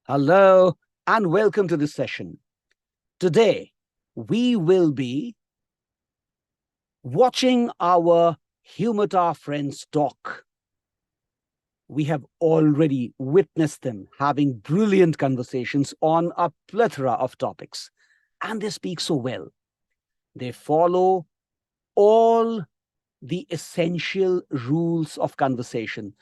Hello and welcome to this session. Today, we will be watching our Humata friends talk. We have already witnessed them having brilliant conversations on a plethora of topics, and they speak so well. They follow all the essential rules of conversation.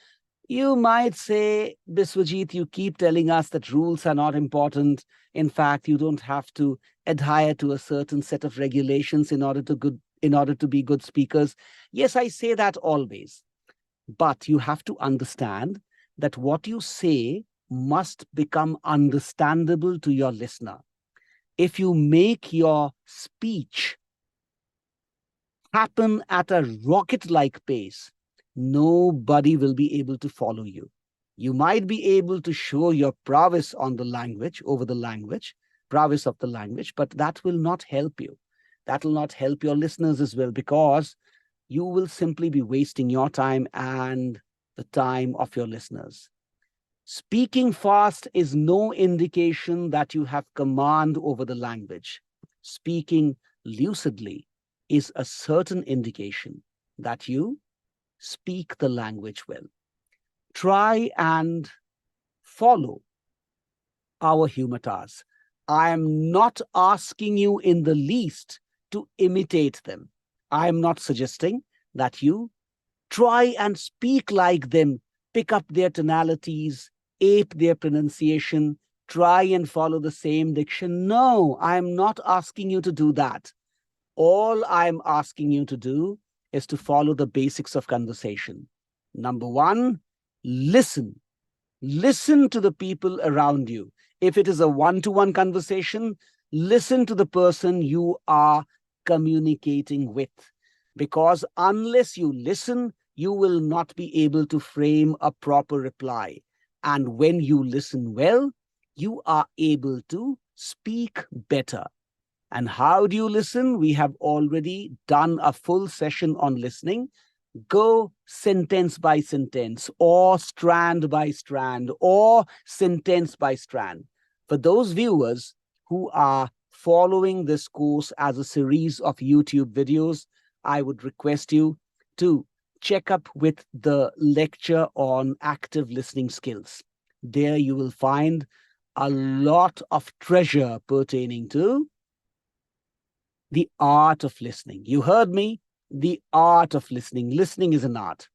You might say, Biswajit, you keep telling us that rules are not important. In fact, you don't have to adhere to a certain set of regulations in order to be good speakers. Yes, I say that always. But you have to understand that what you say must become understandable to your listener. If you make your speech happen at a rocket-like pace, nobody will be able to follow you. You might be able to show your prowess on the language, over the language, prowess of the language, but that will not help you. That will not help your listeners as well, because you will simply be wasting your time and the time of your listeners. Speaking fast is no indication that you have command over the language. Speaking lucidly is a certain indication that you speak the language well. Try and follow our humatas. I am not asking you in the least to imitate them. I am not suggesting that you try and speak like them, pick up their tonalities, ape their pronunciation, try and follow the same diction. No, I am not asking you to do that. All I'm asking you to do is to follow the basics of conversation. Number one, listen. Listen to the people around you. If it is a one-to-one conversation, listen to the person you are communicating with. Because unless you listen, you will not be able to frame a proper reply. And when you listen well, you are able to speak better. And how do you listen? We have already done a full session on listening. Go sentence by sentence, or strand by strand, or sentence by strand. For those viewers who are following this course as a series of YouTube videos, I would request you to check up with the lecture on active listening skills. There you will find a lot of treasure pertaining to the art of listening. You heard me, the art of listening. Listening is an art.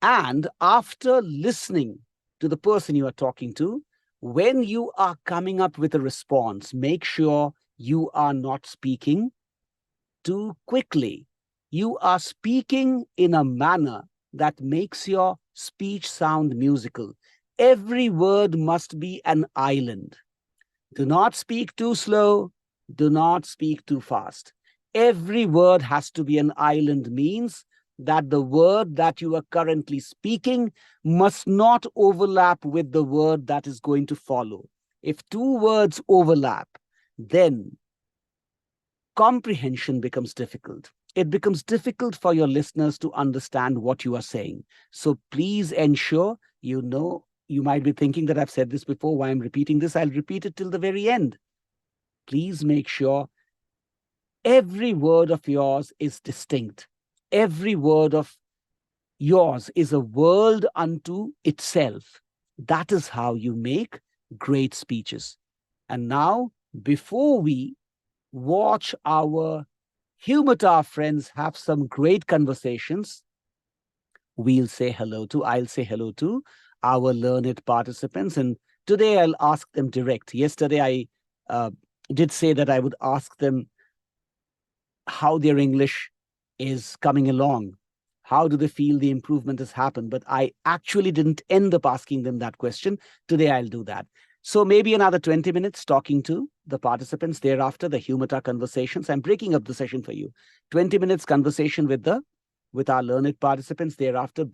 And after listening to the person you are talking to, when you are coming up with a response, make sure you are not speaking too quickly. You are speaking in a manner that makes your speech sound musical. Every word must be an island. Do not speak too slow. Do not speak too fast. Every word has to be an island, means that the word that you are currently speaking must not overlap with the word that is going to follow. If two words overlap, then comprehension becomes difficult. It becomes difficult for your listeners to understand what you are saying. So please ensure you know. You might be thinking that I've said this before. Why I'm repeating this? I'll repeat it till the very end. Please make sure every word of yours is distinct. Every word of yours is a world unto itself. That is how you make great speeches. And now, before we watch our Humata friends have some great conversations, I'll say hello to our learned participants. And today I'll ask them direct. Yesterday I did say that I would ask them how their English is coming along. How do they feel the improvement has happened? But I actually didn't end up asking them that question. Today I'll do that. So maybe another 20 minutes talking to the participants. Thereafter, the Humata conversations. I'm breaking up the session for you. 20 minutes conversation with our learned participants. Thereafter,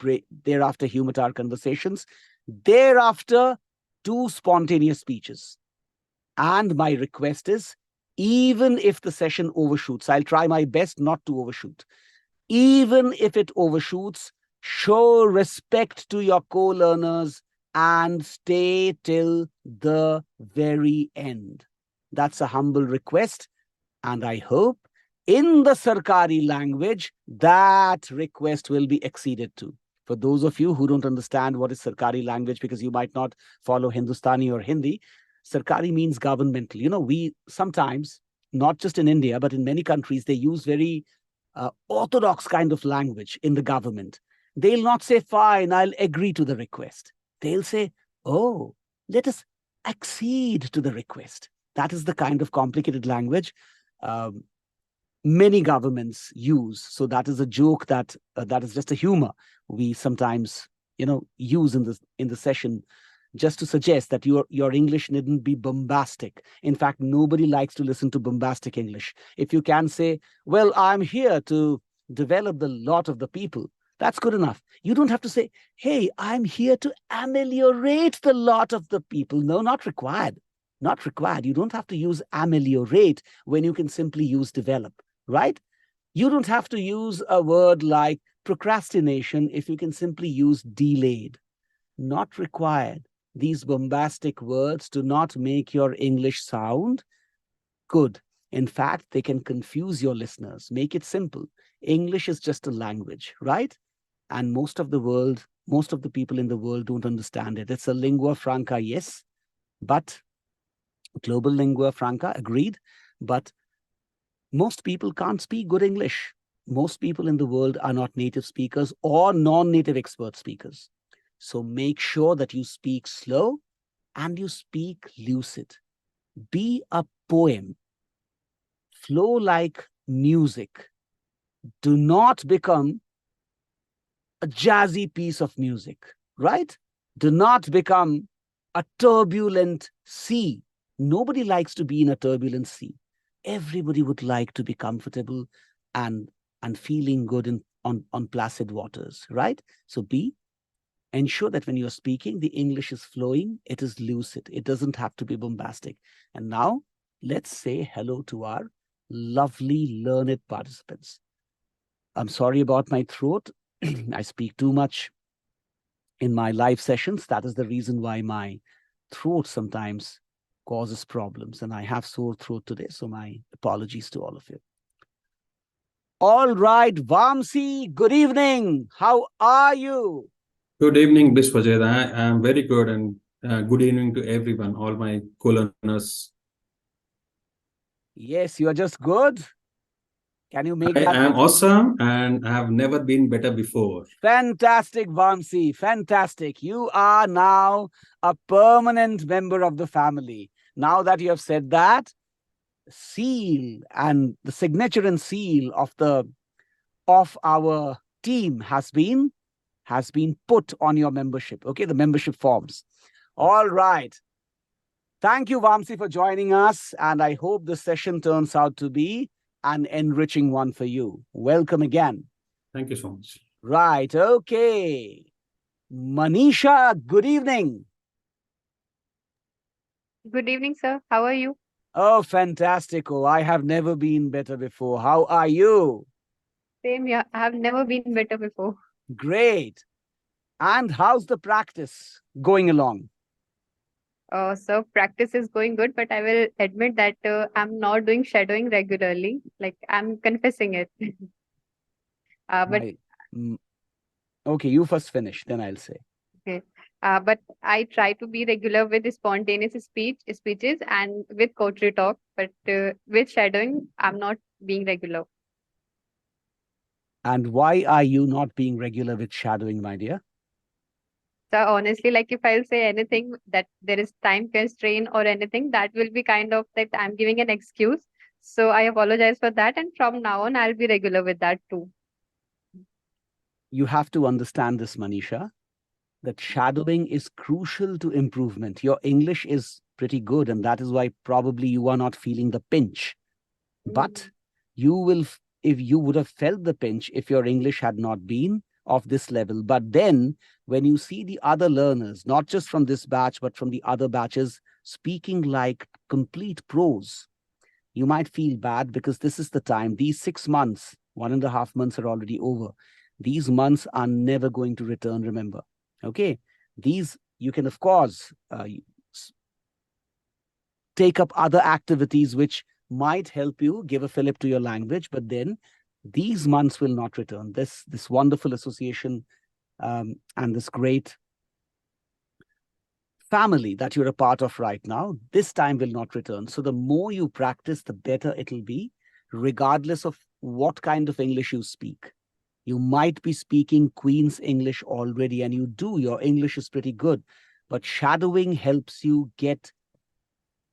Humata conversations. Thereafter, 2 spontaneous speeches. And my request is, even if the session overshoots, I'll try my best not to overshoot. Even if it overshoots, show respect to your co-learners and stay till the very end. That's a humble request, and I hope in the Sarkari language that request will be acceded to. For those of you who don't understand what is Sarkari language, because you might not follow Hindustani or Hindi, Sarkari means governmental. You know, we sometimes, not just in India, but in many countries, they use very orthodox kind of language in the government. They'll not say, fine, I'll agree to the request. They'll say, oh, let us accede to the request. That is the kind of complicated language many governments use. So that is a joke that that is just a humor we sometimes use in the session, just to suggest that your English needn't be bombastic. In fact, nobody likes to listen to bombastic English. If you can say, well, I'm here to develop the lot of the people, that's good enough. You don't have to say, hey, I'm here to ameliorate the lot of the people. No, not required. Not required. You don't have to use ameliorate when you can simply use develop, right? You don't have to use a word like procrastination if you can simply use delayed. Not required. These bombastic words do not make your English sound good. In fact, they can confuse your listeners. Make it simple. English is just a language, right? And most of the people in the world don't understand it. It's a lingua franca, yes, but global lingua franca, agreed. But most people can't speak good English. Most people in the world are not native speakers or non-native expert speakers. So make sure that you speak slow and you speak lucid. Be a poem. Flow like music. Do not become a jazzy piece of music, right? Do not become a turbulent sea. Nobody likes to be in a turbulent sea. Everybody would like to be comfortable and feeling good on placid waters, right? So ensure that when you're speaking, the English is flowing, it is lucid. It doesn't have to be bombastic. And now let's say hello to our lovely learned participants. I'm sorry about my throat. I speak too much in my live sessions. That is the reason why my throat sometimes causes problems. And I have sore throat today, so my apologies to all of you. All right, Vamsi, good evening. How are you? Good evening, Biswajit. I am very good, and good evening to everyone, all my co-learners. Yes, you are just good. Can you make I that? am awesome, and I have never been better before. Fantastic, Vamsi. Fantastic. You are now a permanent member of the family. Now that you have said that, seal and the signature and seal of our team has been put on your membership. Okay, the membership forms. All right. Thank you, Vamsi, for joining us. And I hope the session turns out to be an enriching one for you. Welcome again. Thank you so much. Right. Okay. Manisha, good evening. Good evening, sir. How are you? Oh, fantastico. I have never been better before. How are you? Same here. I have never been better before. Great. And how's the practice going along? So practice is going good, but I will admit that I'm not doing shadowing regularly. Like I'm confessing it. But I, mm, okay, you first finish, then I'll say. okay. But I try to be regular with spontaneous speeches and with coterie talk. But with shadowing, I'm not being regular. And why are you not being regular with shadowing, my dear? So honestly, like if I'll say anything that there is time constraint or anything, that will be kind of that I'm giving an excuse. So I apologize for that. And from now on, I'll be regular with that too. You have to understand this, Manisha, that shadowing is crucial to improvement. Your English is pretty good, and that is why probably you are not feeling the pinch. But you will, if you would have felt the pinch if your English had not been of this level. But then when you see the other learners, not just from this batch, but from the other batches, speaking like complete pros, you might feel bad because this is the time. These 6 months, 1.5 months are already over. These months are never going to return, remember. Okay. You can, of course, take up other activities which might help you give a fillip to your language, but then these months will not return. This wonderful association and this great family that you're a part of right now, this time will not return. So the more you practice, the better it'll be, regardless of what kind of English you speak. You might be speaking Queen's English already, and your English is pretty good, but shadowing helps you get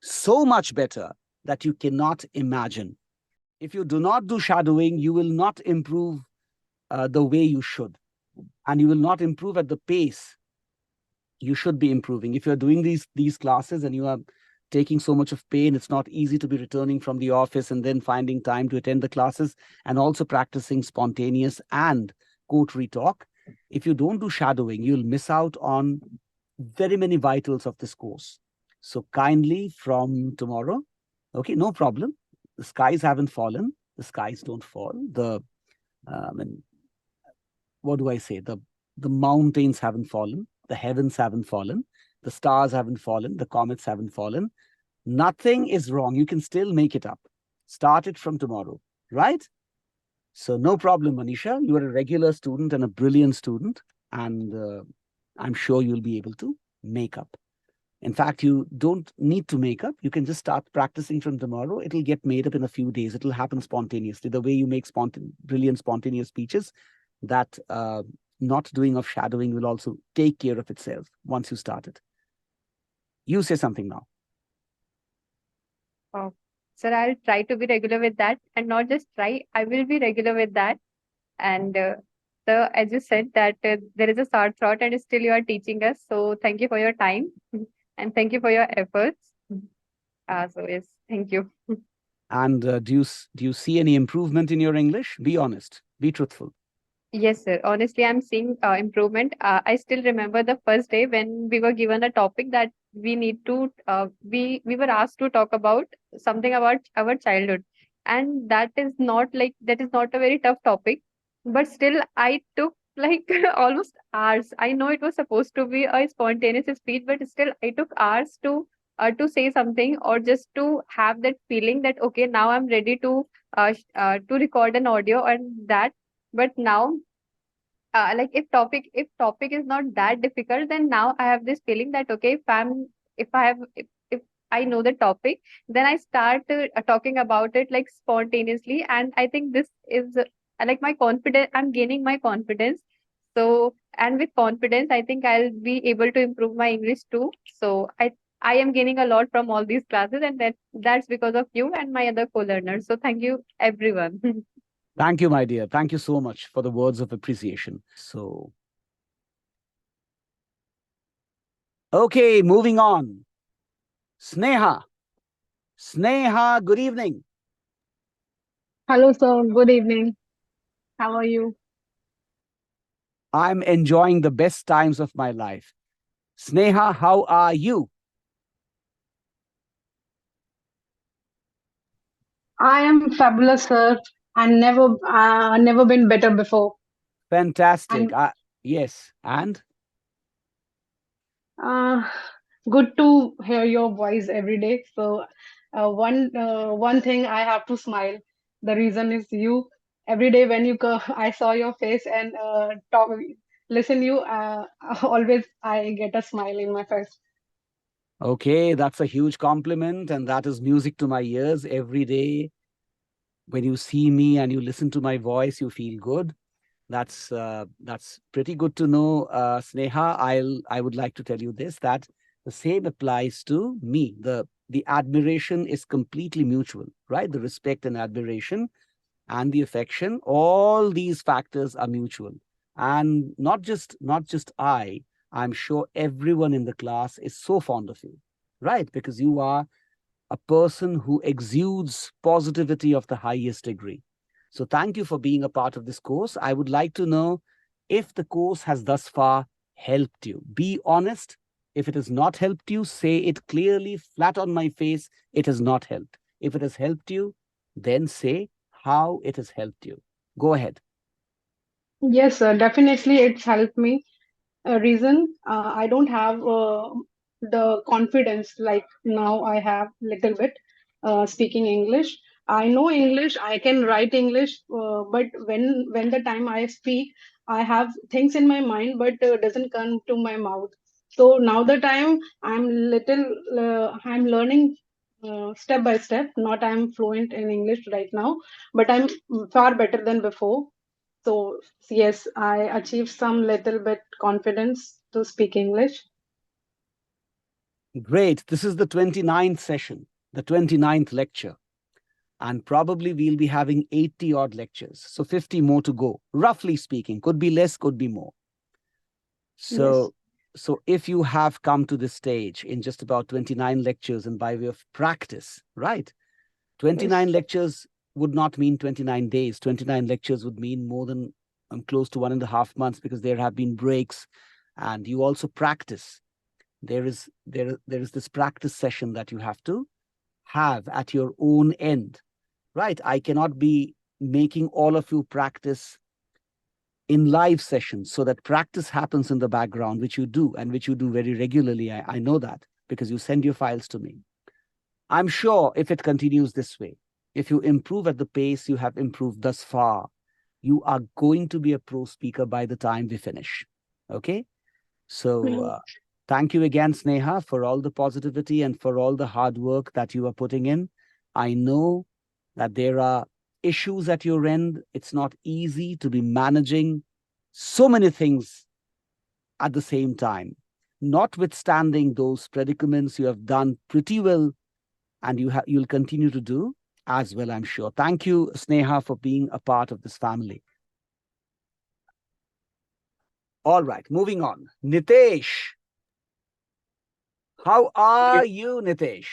so much better that you cannot imagine. If you do not do shadowing, you will not improve the way you should, and you will not improve at the pace you should be improving. If you're doing these classes and you are taking so much of pain, it's not easy to be returning from the office and then finding time to attend the classes and also practicing spontaneous and coterie talk. If you don't do shadowing, you'll miss out on very many vitals of this course. So kindly from tomorrow, okay, no problem. The skies haven't fallen. The skies don't fall. What do I say? The mountains haven't fallen. The heavens haven't fallen. The stars haven't fallen. The comets haven't fallen. Nothing is wrong. You can still make it up. Start it from tomorrow, right? So no problem, Manisha. You are a regular student and a brilliant student, and I'm sure you'll be able to make up. In fact, you don't need to make up. You can just start practicing from tomorrow. It'll get made up in a few days. It'll happen spontaneously. The way you make brilliant spontaneous speeches, that not doing of shadowing will also take care of itself once you start it. You say something now. Oh, sir, I'll try to be regular with that, and not just try, I will be regular with that. And so, as you said, that there is a short thought, and still you are teaching us. So, thank you for your time and thank you for your efforts. So, yes, thank you. And do you see any improvement in your English? Be honest. Be truthful. Yes, sir. Honestly, I'm seeing improvement. I still remember the first day when we were given a topic that we need to we were asked to talk about something about our childhood, and that is not a very tough topic, but still I took like almost hours. I know it was supposed to be a spontaneous speech, but still I took hours to say something, or just to have that feeling that okay, now I'm ready to record an audio and that. But now like if topic is not that difficult, then now I have this feeling that okay, if I know the topic, then I start talking about it like spontaneously, and I think this is like my confidence. I'm gaining my confidence. So, and with confidence, I think I'll be able to improve my English too. So I am gaining a lot from all these classes, and that's because of you and my other co-learners. So thank you everyone. Thank you, my dear. Thank you so much for the words of appreciation. So, okay, moving on. Sneha. Sneha, good evening. Hello, sir. Good evening. How are you? I'm enjoying the best times of my life. Sneha, how are you? I am fabulous, sir, and never been better before. Fantastic. And Yes. And uh, good to hear your voice every day. So, one thing I have to smile. The reason is you. Every day when you go, I saw your face and listen you. Always I get a smile in my face. okay, that's a huge compliment, and that is music to my ears every day. When you see me and you listen to my voice, you feel good. That's pretty good to know, Sneha. I would like to tell you this, that the same applies to me. The admiration is completely mutual, right? The respect and admiration and the affection, all these factors are mutual. And not just I'm sure everyone in the class is so fond of you, right? Because you are a person who exudes positivity of the highest degree. So thank you for being a part of this course. I would like to know if the course has thus far helped you. Be honest. If it has not helped you, say it clearly, flat on my face, it has not helped. If it has helped you, then say how it has helped you. Go ahead. Yes, sir. Definitely, it's helped me. reason I don't have the confidence like now I have little bit speaking English. I know English, I can write English, but when the time I speak, I have things in my mind, but doesn't come to my mouth. So now the time I'm learning step by step. Not I'm fluent in English right now, but I'm far better than before. So yes, I achieved some little bit confidence to speak English. Great. This is the 29th session, the 29th lecture. And probably we'll be having 80 odd lectures. So 50 more to go, roughly speaking. Could be less, could be more. So, so if you have come to this stage in just about 29 lectures and by way of practice, right? 29 lectures would not mean 29 days. 29 lectures would mean more than close to 1.5 months, because there have been breaks and you also practice. There is this practice session that you have to have at your own end, right? I cannot be making all of you practice in live sessions, so that practice happens in the background, which you do and which you do very regularly. I know that because you send your files to me. I'm sure if it continues this way, if you improve at the pace you have improved thus far, you are going to be a pro speaker by the time we finish. Okay? So thank you again, Sneha, for all the positivity and for all the hard work that you are putting in. I know that there are issues at your end. It's not easy to be managing so many things at the same time. Notwithstanding those predicaments, you have done pretty well, and you'll continue to do as well, I'm sure. Thank you, Sneha, for being a part of this family. All right, moving on. Nitesh. How are you, Nitesh?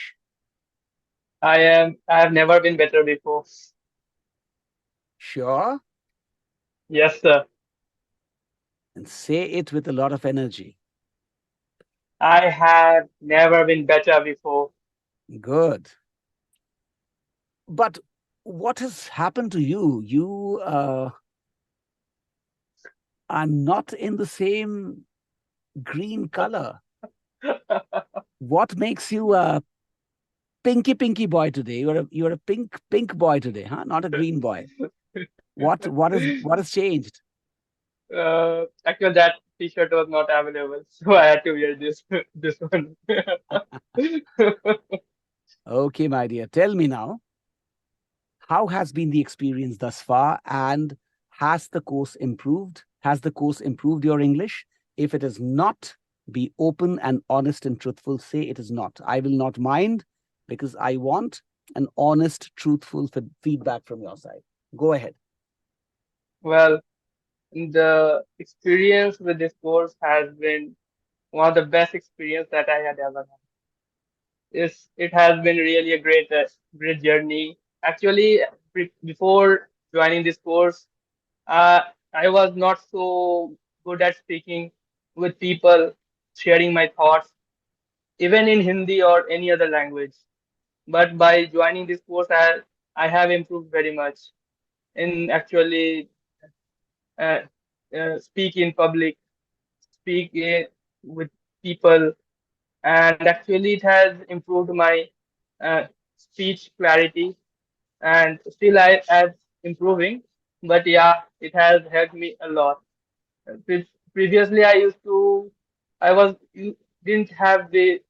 I have never been better before. Sure. Yes, sir. And say it with a lot of energy. I have never been better before. Good. But what has happened to you? You are not in the same green color. What makes you a pinky boy today? You're a pink boy today, huh? Not a green boy. What has changed? Actually, that t-shirt was not available, so I had to wear this one. Okay, my dear. Tell me now, how has been the experience thus far, and has the course improved? Has the course improved your English? If it is not, be open and honest and truthful. Say it is not. I will not mind, because I want an honest, truthful feedback from your side. Go ahead. Well, the experience with this course has been one of the best experience that I had ever had. It has been really a great journey. Actually, before joining this course, uh, I was not so good at speaking with people, sharing my thoughts, even in Hindi or any other language. But by joining this course, I have improved very much in actually uh, speak in public, speak with people, and actually it has improved my speech clarity, and still I am improving, but yeah, it has helped me a lot. Previously I was didn't have the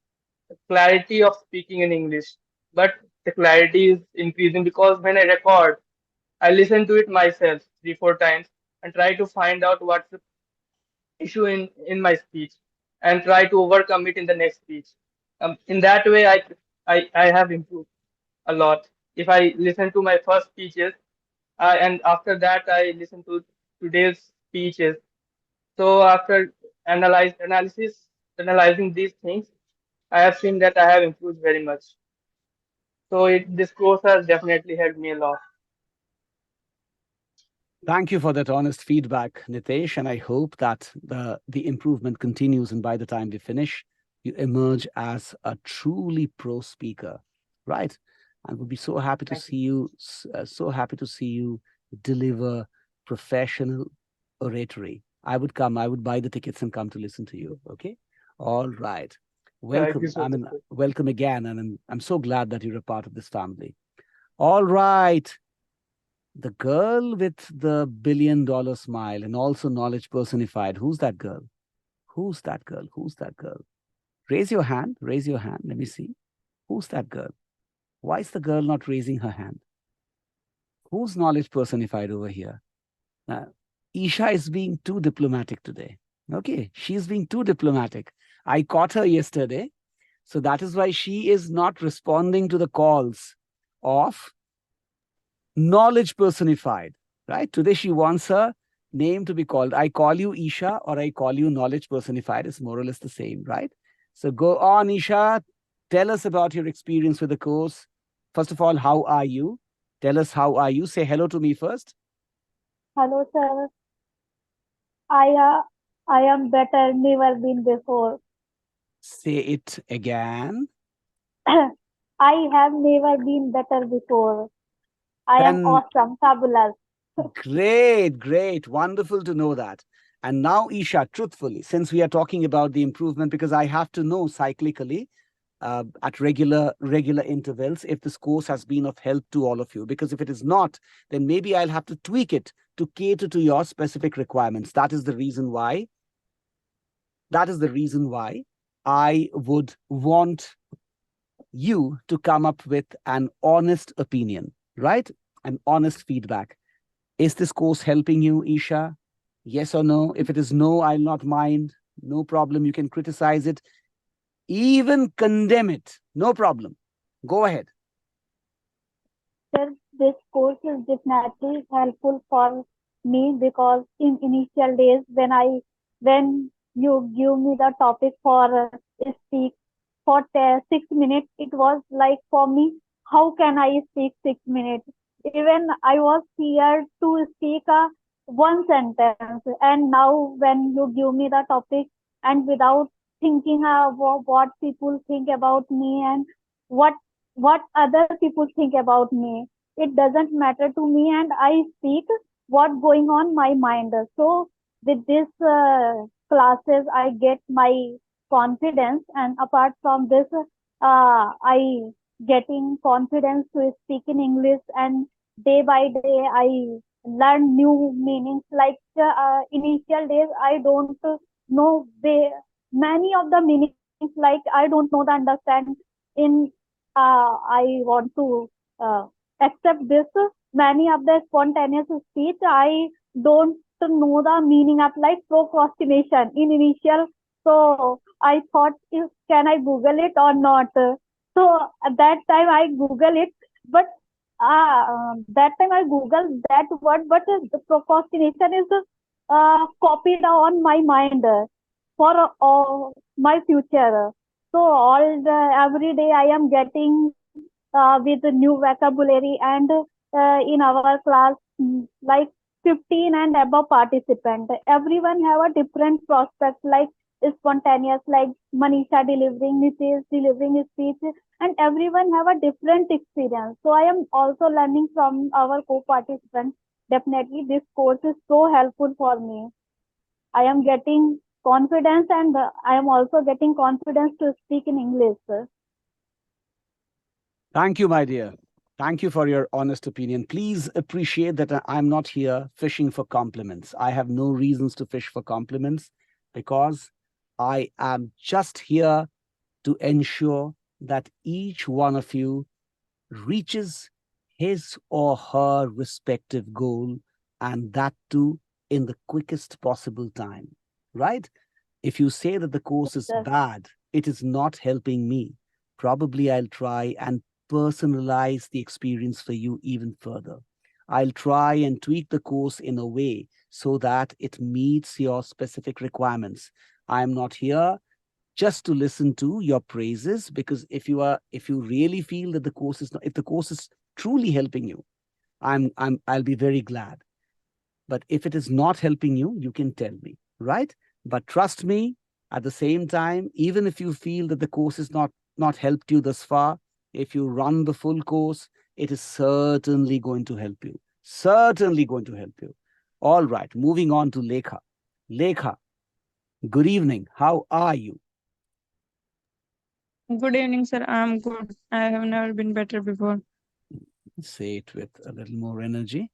clarity of speaking in English, but the clarity is increasing because when I record, I listen to it myself 3 4 times and try to find out what's the issue in my speech and try to overcome it in the next speech. In that way, I have improved a lot. If I listen to my first speeches, and after that I listen to today's speeches. So after analyzing these things, I have seen that I have improved very much. So this course has definitely helped me a lot. Thank you for that honest feedback, Nitesh, and I hope that the improvement continues, and by the time we finish, you emerge as a truly pro speaker, right? And we'll be so happy to see you, so happy to see you deliver professional oratory. I would come. I would buy the tickets and come to listen to you. Okay. All right. Thank you Welcome. so I much, mean, sir. welcome again. And I'm so glad that you're a part of this family. All right. The girl with the $1 billion smile and also knowledge personified. Who's that girl? Who's that girl? Who's that girl? Raise your hand. Raise your hand. Let me see. Who's that girl? Why is the girl not raising her hand? Who's knowledge personified over here? Isha is being too diplomatic today. Okay, she's being too diplomatic. I caught her yesterday. So that is why she is not responding to the calls of knowledge personified, right? Today she wants her name to be called. I call you Isha or I call you knowledge personified. It's more or less the same, right? So go on, Isha. Tell us about your experience with the course. First of all, how are you? Tell us how are you. Say hello to me first. Hello, sir. I uh, I am better, never been before. Say it again. I have never been better before. I am Then awesome, fabulous. great, great. Wonderful to know that. And now, Isha, truthfully, since we are talking about the improvement, because I have to know cyclically at regular intervals if this course has been of help to all of you. Because if it is not, then maybe I'll have to tweak it to cater to your specific requirements. That is the reason why. That is the reason why I would want you to come up with an honest opinion, right? An honest feedback. Is this course helping you, Isha? Yes or no? If it is no, I'll not mind. No problem. You can criticize it, even condemn it. No problem. Go ahead. Sir, this course is definitely helpful for me because in initial days when you give me the topic for speak for 6 minutes, it was like for me, how can I speak 6 minutes? Even I was scared to speak one sentence, and now when you give me the topic and without thinking what people think about me and what what other people think about me, it doesn't matter to me, and I speak what going on my mind. So with this classes, I get my confidence, and apart from this, I getting confidence to speak in English, and day by day I learn new meanings. Like initial days, I don't know the many of the meanings. Like I don't know the understand in I want to accept this. Many of the spontaneous speech, I don't know the meaning of like procrastination in initial. So I thought, if can I Google it or not? So at that time I Google it, but that time I Google that word, but the procrastination is copied on my mind for my future. So every day I am getting with the new vocabulary, and in our class, like 15 and above participant. Everyone have a different prospect, like spontaneous, like Manisha delivering, Nitish delivering his speech, and everyone have a different experience. So I am also learning from our co-participants. Definitely, this course is so helpful for me. I am getting confidence, and I am also getting confidence to speak in English. Thank you, my dear. Thank you for your honest opinion. Please appreciate that I'm not here fishing for compliments. I have no reasons to fish for compliments because I am just here to ensure that each one of you reaches his or her respective goal, and that too in the quickest possible time, right? If you say that the course is Yes, bad, it is not helping me, probably I'll try and personalize the experience for you even further. I'll try and tweak the course in a way so that it meets your specific requirements. I'm not here just to listen to your praises, because if you really feel that the course is not, if the course is truly helping you, I'll be very glad. But if it is not helping you, you can tell me, right? But trust me, at the same time, even if you feel that the course is not helped you thus far, if you run the full course, it is certainly going to help you. Certainly going to help you. All right, moving on to Lekha. Lekha, good evening. How are you? Good evening, sir. I'm good. I have never been better before. Say it with a little more energy.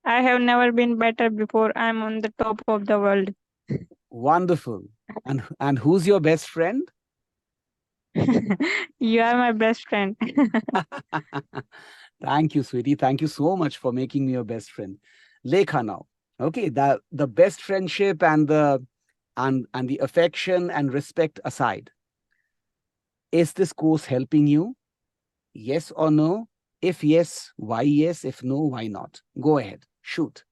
I have never been better before. I'm on the top of the world. Wonderful. And who's your best friend? You are my best friend. Thank you, sweetie. Thank you so much for making me your best friend. Lekha now. Okay, the best friendship and the affection and respect aside, is this course helping you? Yes or no? If yes, why yes? If no, why not? Go ahead. Shoot.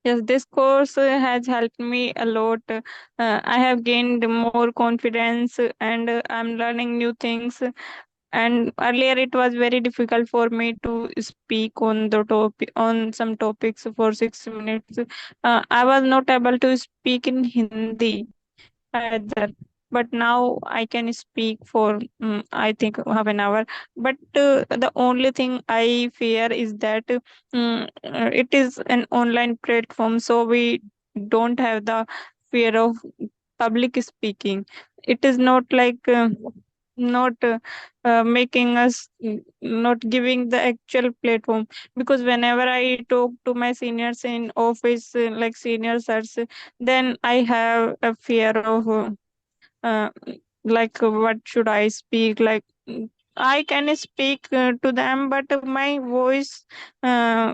Yes, this course has helped me a lot. I have gained more confidence and I'm learning new things. And earlier it was very difficult for me to speak on the topic on some topics for 6 minutes. I was not able to speak in Hindi either. But now I can speak for I think half an hour. But the only thing I fear is that it is an online platform, so we don't have the fear of public speaking. It is not like not making us not giving the actual platform, because whenever I talk to my seniors in office, like senior sirs, then I have a fear of uh, like what should I speak, like I can speak to them, but my voice uh,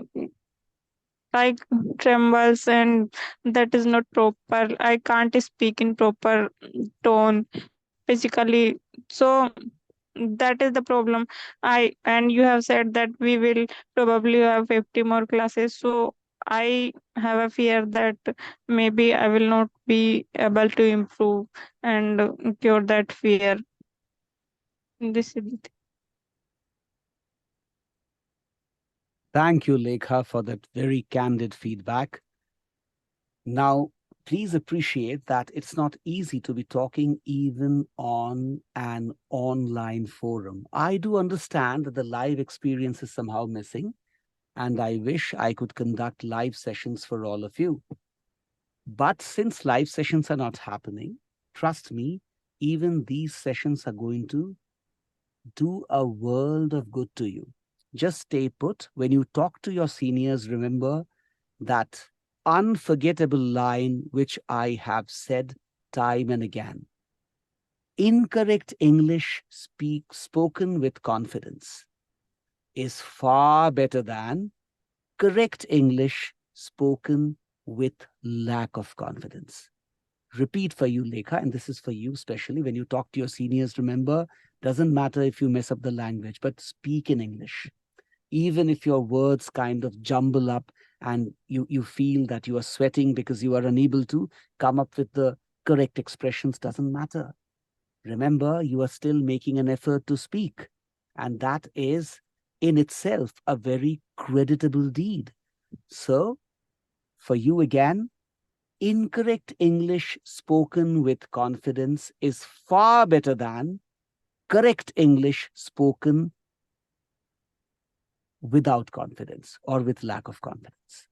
like trembles, and that is not proper. I can't speak in proper tone physically. So that is the problem. And you have said that we will probably have 50 more classes, so I have a fear that maybe I will not be able to improve and cure that fear. This is the thing. Thank you, Lekha, for that very candid feedback. Now, please appreciate that it's not easy to be talking even on an online forum. I do understand that the live experience is somehow missing, and I wish I could conduct live sessions for all of you. But since live sessions are not happening, trust me, even these sessions are going to do a world of good to you. Just stay put. When you talk to your seniors, remember that unforgettable line which I have said time and again. Incorrect English spoken with confidence is far better than correct English spoken with lack of confidence. Repeat for you, Lekha, and this is for you especially. When you talk to your seniors, remember, doesn't matter if you mess up the language, but speak in English. Even if your words kind of jumble up and you feel that you are sweating because you are unable to come up with the correct expressions, doesn't matter. Remember, you are still making an effort to speak. And that is in itself a very creditable deed. So, for you again, incorrect English spoken with confidence is far better than correct English spoken without confidence or with lack of confidence.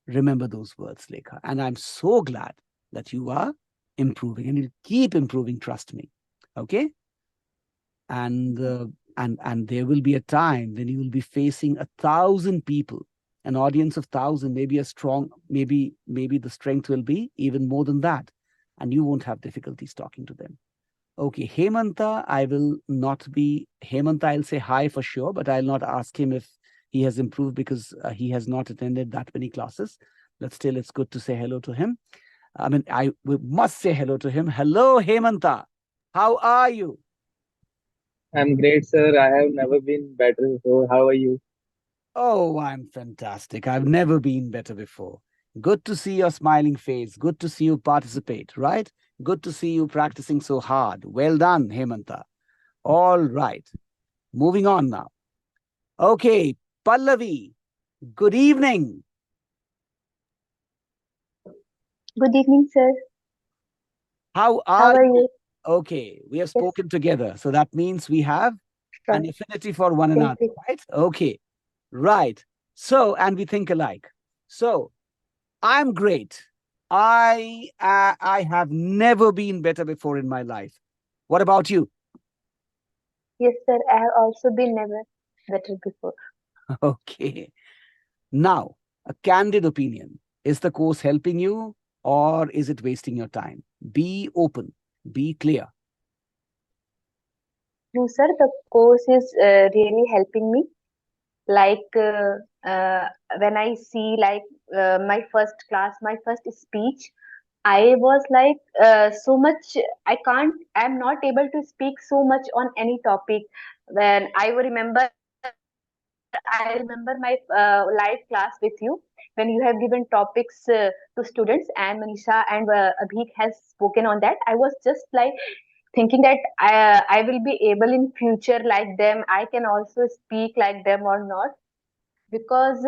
Remember those words, Lekha. And I'm so glad that you are improving, and you'll keep improving, trust me. Okay? And there will be a time when you will be facing 1,000 people, an audience of 1,000, maybe a strong, maybe the strength will be even more than that, and you won't have difficulties talking to them. Okay, Hemanta, I'll say hi for sure, but I'll not ask him if he has improved because he has not attended that many classes. But still, it's good to say hello to him. We must say hello to him. Hello, Hemanta. How are you? I'm great, sir. I have never been better before. How are you? Oh, I'm fantastic. I've never been better before. Good to see your smiling face. Good to see you participate, right? Good to see you practicing so hard. Well done, Hemanta. All right. Moving on now. Okay, Pallavi, good evening. Good evening, sir. How How are are you? you? Okay, we have Yes, spoken together. So that means we have an sure. affinity for one Thank another, you. right? Okay, right. So, and we think alike. So, I'm great. I have never been better before in my life. What about you? Yes, sir. I have also been never better before. Okay. Now, a candid opinion. Is the course helping you or is it wasting your time? Be open, be clear. No, sir. The course is really helping me. Like when I see like my first class, my first speech, I was like so much. I'm not able to speak so much on any topic. When I remember, I remember my live class with you when you have given topics to students, and Manisha and Abhik has spoken on that. I was just like thinking that I will be able in future like them. I can also speak like them or not, because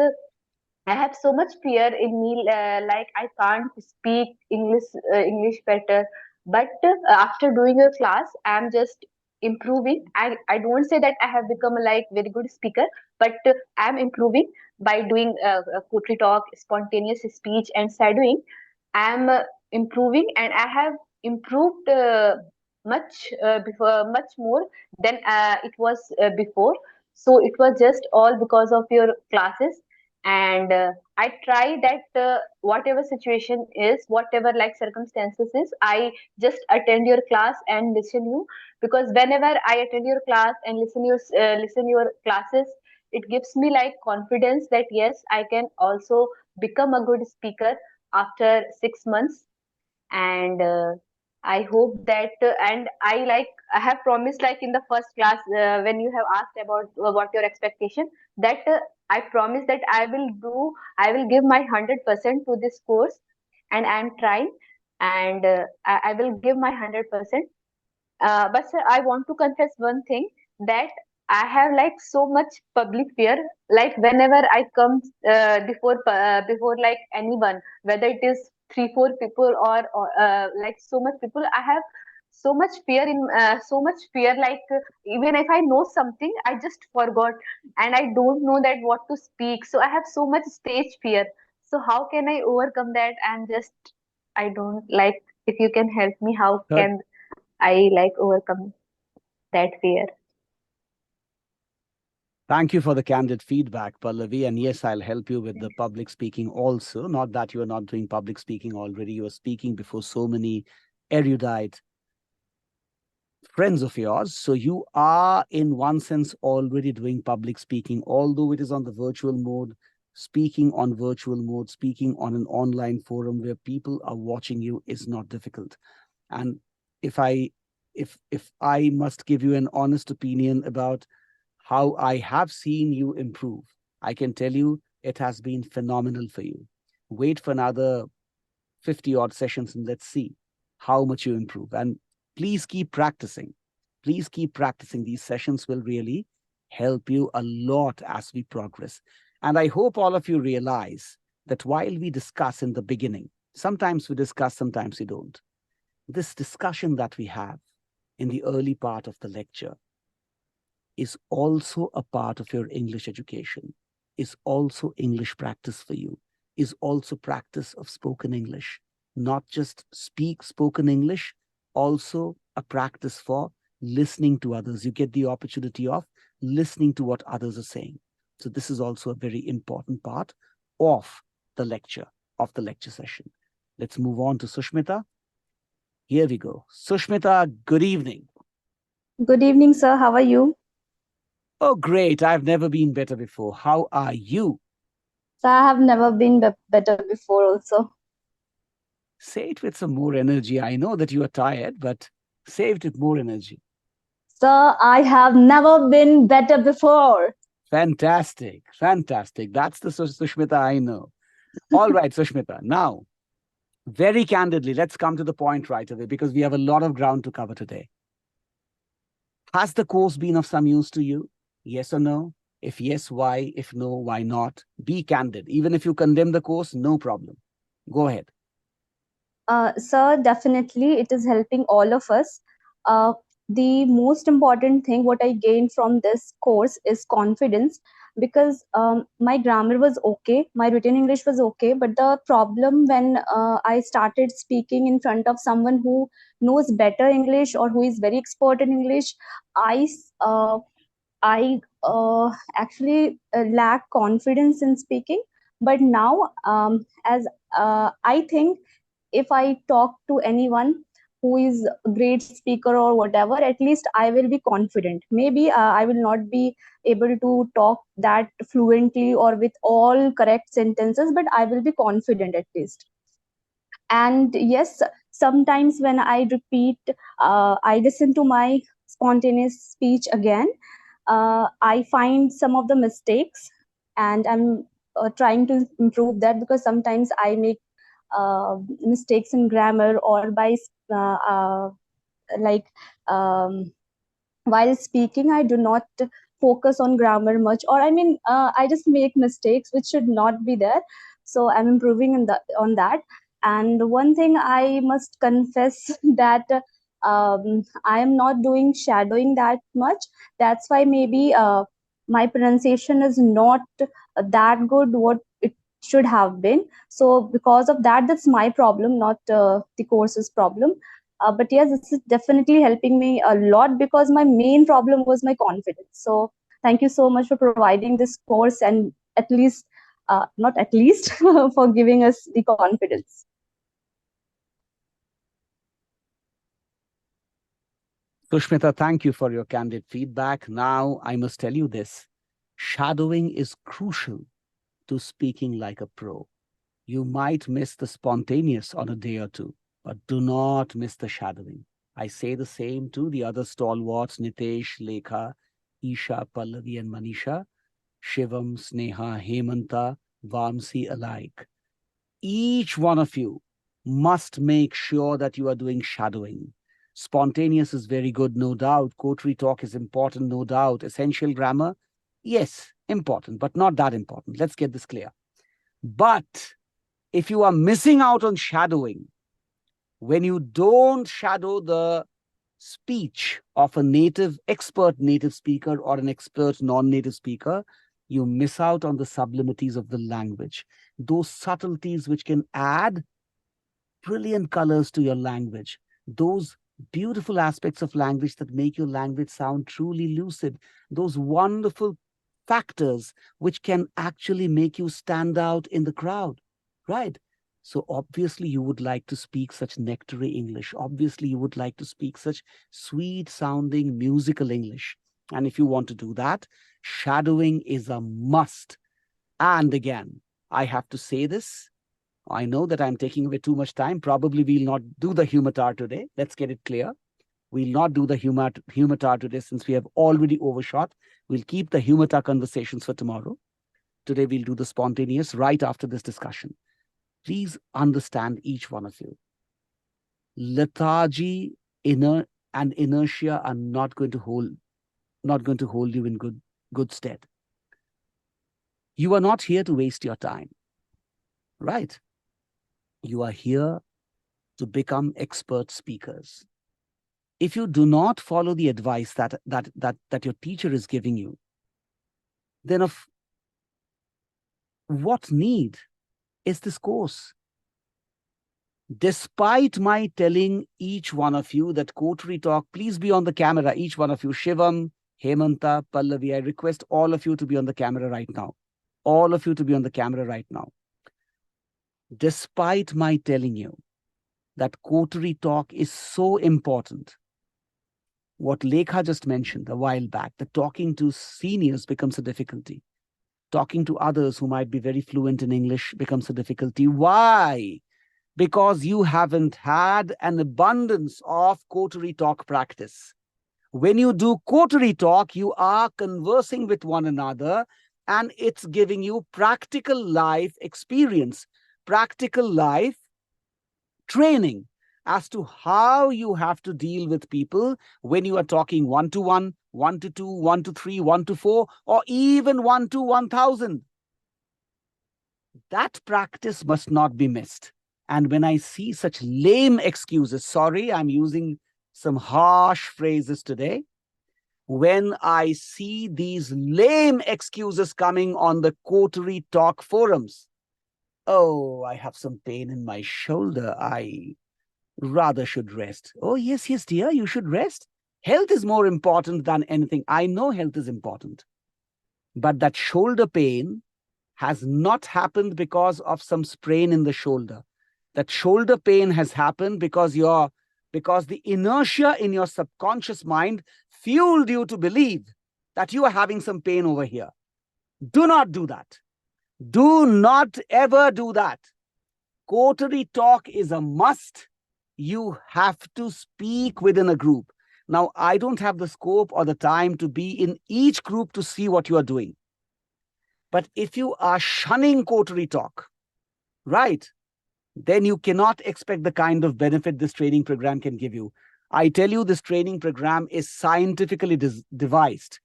I have so much fear in me, like I can't speak English better. But after doing a class, I'm just improving. I don't say that I have become a like very good speaker, but I'm improving by doing poetry talk, spontaneous speech, and shadowing. I'm improving, and I have improved much more than it was before. So it was just all because of your classes. And I try that whatever situation is, whatever like circumstances is, I just attend your class and listen you, because whenever I attend your class and listen your classes, it gives me like confidence that yes, I can also become a good speaker after 6 months. And I hope that and I have promised, like in the first class, when you have asked about what your expectation, that I promise that I will give my 100% to this course, and I am trying. And I will give my 100%. But sir, I want to confess one thing, that I have like so much public fear. Like whenever I come before like anyone, whether it is 3 4 people or like so much people, I have so much fear. Like even if I know something, I just forgot, and I don't know that what to speak. So I have so much stage fear. So how can I overcome that? And just I don't like, if you can help me, how Third, can I like overcome that fear? thank you for the candid feedback, Pallavi. And yes, I'll help you with the public speaking also. Not that you are not doing public speaking already. You are speaking before so many erudite friends of yours. So you are, in one sense, already doing public speaking, although it is on the virtual mode, speaking on virtual mode, speaking on an online forum where people are watching you is not difficult. And if I if I must give you an honest opinion about how I have seen you improve, I can tell you it has been phenomenal for you. Wait for another 50 odd sessions and let's see how much you improve. And please keep practicing. Please keep practicing. These sessions will really help you a lot as we progress. And I hope all of you realize that while we discuss in the beginning, sometimes we discuss, sometimes we don't. This discussion that we have in the early part of the lecture is also a part of your English education, is also English practice for you, is also practice of spoken English. Not just speak spoken English, also a practice for listening to others. You get the opportunity of listening to what others are saying. So this is also a very important part of the lecture session. Let's move on to Sushmita. Here we go. Sushmita, good evening. Good evening, sir. How are you? Oh, great. I've never been better before. How are you? Sir, I have never been better before also. Say it with some more energy. I know that you are tired, but say it with more energy. Sir, I have never been better before. Fantastic. Fantastic. That's the Sushmita I know. All right, Sushmita. Now, very candidly, let's come to the point right away because we have a lot of ground to cover today. Has the course been of some use to you? Yes or no? If yes, why? If no, why not? Be candid. Even if you condemn the course, no problem. Go ahead. Sir, definitely it is helping all of us. The most important thing what I gained from this course is confidence. because my grammar was okay, my written English was okay, but the problem when I started speaking in front of someone who knows better English or who is very expert in English, I uh, I actually lack confidence in speaking. But now, as I think, if I talk to anyone who is a great speaker or whatever, at least I will be confident. Maybe I will not be able to talk that fluently or with all correct sentences, but I will be confident at least. And yes, sometimes when I repeat, I listen to my spontaneous speech again, I find some of the mistakes, and I'm trying to improve that, because sometimes I make mistakes in grammar, or by like um, while speaking I do not focus on grammar much, or I mean I just make mistakes which should not be there. So I'm improving on that. And one thing I must confess that I am not doing shadowing that much. That's why maybe my pronunciation is not that good what it should have been. So because of that, that's my problem, not the course's problem. But yes, this is definitely helping me a lot, because my main problem was my confidence. So thank you so much for providing this course, and at least, not at least, for giving us the confidence. Sushmita, thank you for your candid feedback. Now, I must tell you this. Shadowing is crucial to speaking like a pro. You might miss the spontaneous on a day or two, but do not miss the shadowing. I say the same to the other stalwarts, Nitesh, Lekha, Isha, Pallavi, and Manisha, Shivam, Sneha, Hemanta, Vamsi alike. Each one of you must make sure that you are doing shadowing. Spontaneous is very good, no doubt. Coterie talk is important, no doubt. Essential grammar, yes, important, but not that important. Let's get this clear. But if you are missing out on shadowing, when you don't shadow the speech of a native, expert native speaker or an expert non-native speaker, you miss out on the sublimities of the language, those subtleties which can add brilliant colors to your language, those beautiful aspects of language that make your language sound truly lucid, those wonderful factors which can actually make you stand out in the crowd, right? So obviously you would like to speak such nectary English. Obviously you would like to speak such sweet sounding musical English. And if you want to do that, shadowing is a must. And again, I have to say this. I know that I'm taking away too much time. Probably we'll not do the humatar today. Let's get it clear. We'll not do the humatar today since we have already overshot. We'll keep the humatar conversations for tomorrow. Today we'll do the spontaneous right after this discussion. Please understand, each one of you. Lethargy, and inertia are not going to hold you in good stead. You are not here to waste your time, right? You are here to become expert speakers. If you do not follow the advice that your teacher is giving you, then of what need is this course? Despite my telling each one of you that coterie talk, please be on the camera, each one of you, Shivam, Hemanta, Pallavi, I request all of you to be on the camera right now. All of you to be on the camera right now. Despite my telling you that coterie talk is so important, what Lekha just mentioned a while back, that talking to seniors becomes a difficulty. Talking to others who might be very fluent in English becomes a difficulty. Why? Because you haven't had an abundance of coterie talk practice. When you do coterie talk, you are conversing with one another, and it's giving you practical life experience, practical life training as to how you have to deal with people when you are talking 1-to-1, 1-to-2, 1-to-3, 1-to-4, or even 1-to-1000. That practice must not be missed. And when I see such lame excuses, sorry, I'm using some harsh phrases today, when I see these lame excuses coming on the coterie talk forums. Oh, I have some pain in my shoulder. I rather should rest. Oh, yes, yes, dear, you should rest. Health is more important than anything. I know health is important. But that shoulder pain has not happened because of some sprain in the shoulder. That shoulder pain has happened because the inertia in your subconscious mind fueled you to believe that you are having some pain over here. Do not do that. Do not ever do that. Coterie talk is a must. You have to speak within a group. Now, I don't have the scope or the time to be in each group to see what you are doing. But if you are shunning coterie talk, right, then you cannot expect the kind of benefit this training program can give you. I tell you, this training program is scientifically devised.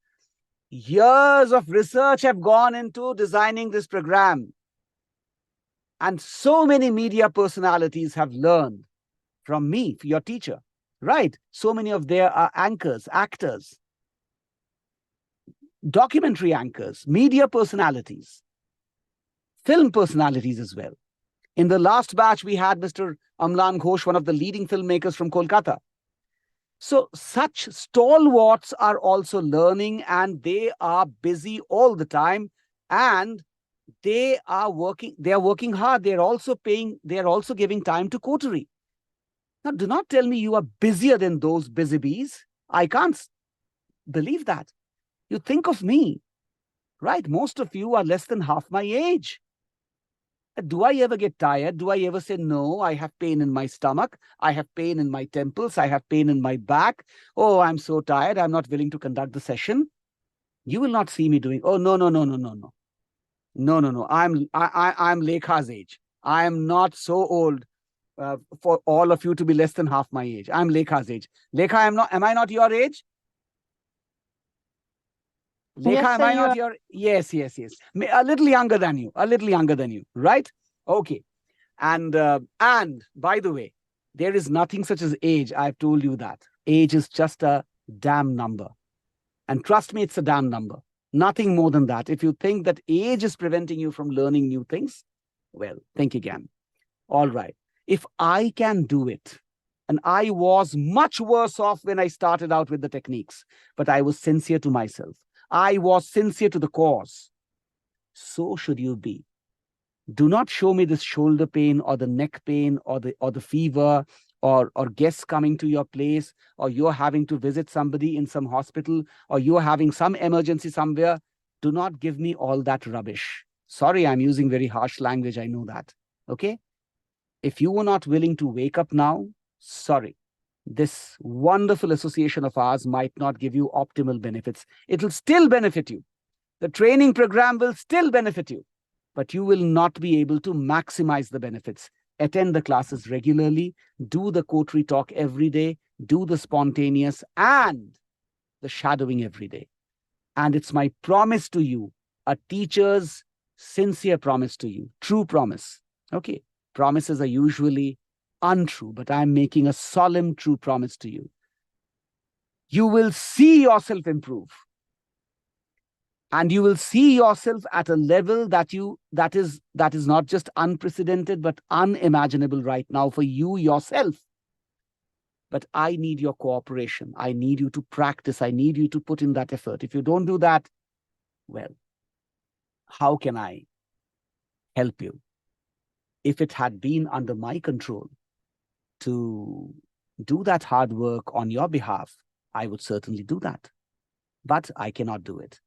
Years of research have gone into designing this program. And so many media personalities have learned from me, your teacher, right? So many of them are anchors, actors, documentary anchors, media personalities, film personalities as well. In the last batch, we had Mr. Amlan Ghosh, one of the leading filmmakers from Kolkata. So such stalwarts are also learning, and they are busy all the time, and they are working hard. They're also giving time to coterie. Now, do not tell me you are busier than those busy bees. I can't believe that. You think of me, right? Most of you are less than half my age. Do I ever get tired? Do I ever say, no, I have pain in my stomach, I have pain in my temples, I have pain in my back. Oh, I'm so tired, I'm not willing to conduct the session. You will not see me doing, oh, no, no, no, no, no, no. No, no, no. I'm Lekha's age. I am not so old for all of you to be less than half my age. I'm Lekha's age. Lekha, am I not your age? Lekha, Yes, am sir, I you not are. your? Yes, yes, yes. A little younger than you. A little younger than you. Right? Okay. And by the way, there is nothing such as age. I've told you that. Age is just a damn number. And trust me, it's a damn number. Nothing more than that. If you think that age is preventing you from learning new things, well, think again. All right. If I can do it, and I was much worse off when I started out with the techniques, but I was sincere to myself. I was sincere to the cause. So should you be. Do not show me this shoulder pain or the neck pain or the fever or guests coming to your place, or you're having to visit somebody in some hospital, or you're having some emergency somewhere. Do not give me all that rubbish. Sorry, I'm using very harsh language. I know that. Okay? If you were not willing to wake up now, sorry. This wonderful association of ours might not give you optimal benefits. It will still benefit you. The training program will still benefit you, but you will not be able to maximize the benefits. Attend the classes regularly, do the coterie talk every day, do the spontaneous and the shadowing every day. And it's my promise to you, a teacher's sincere promise to you, true promise. Okay, promises are usually untrue, but I'm making a solemn true promise to you. You will see yourself improve. And you will see yourself at a level that is not just unprecedented, but unimaginable right now for you yourself. But I need your cooperation. I need you to practice. I need you to put in that effort. If you don't do that, well, how can I help you? If it had been under my control to do that hard work on your behalf, I would certainly do that. But I cannot do it.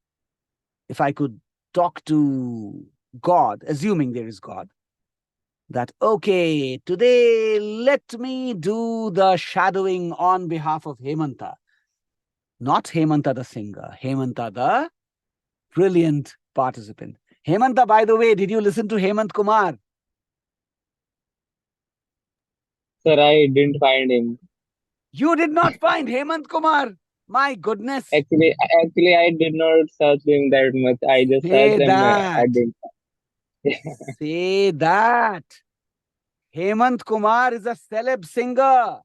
If I could talk to God, assuming there is God, that, okay, today let me do the shadowing on behalf of Hemanta. Not Hemanta the singer, Hemanta the brilliant participant. Hemanta, by the way, did you listen to Hemant Kumar? Sir, I didn't find him. You did not find Hemant Kumar? My goodness. Actually, I did not search him that much. I just searched Say and I that. didn't. Say that. Hemant Kumar is a celeb singer.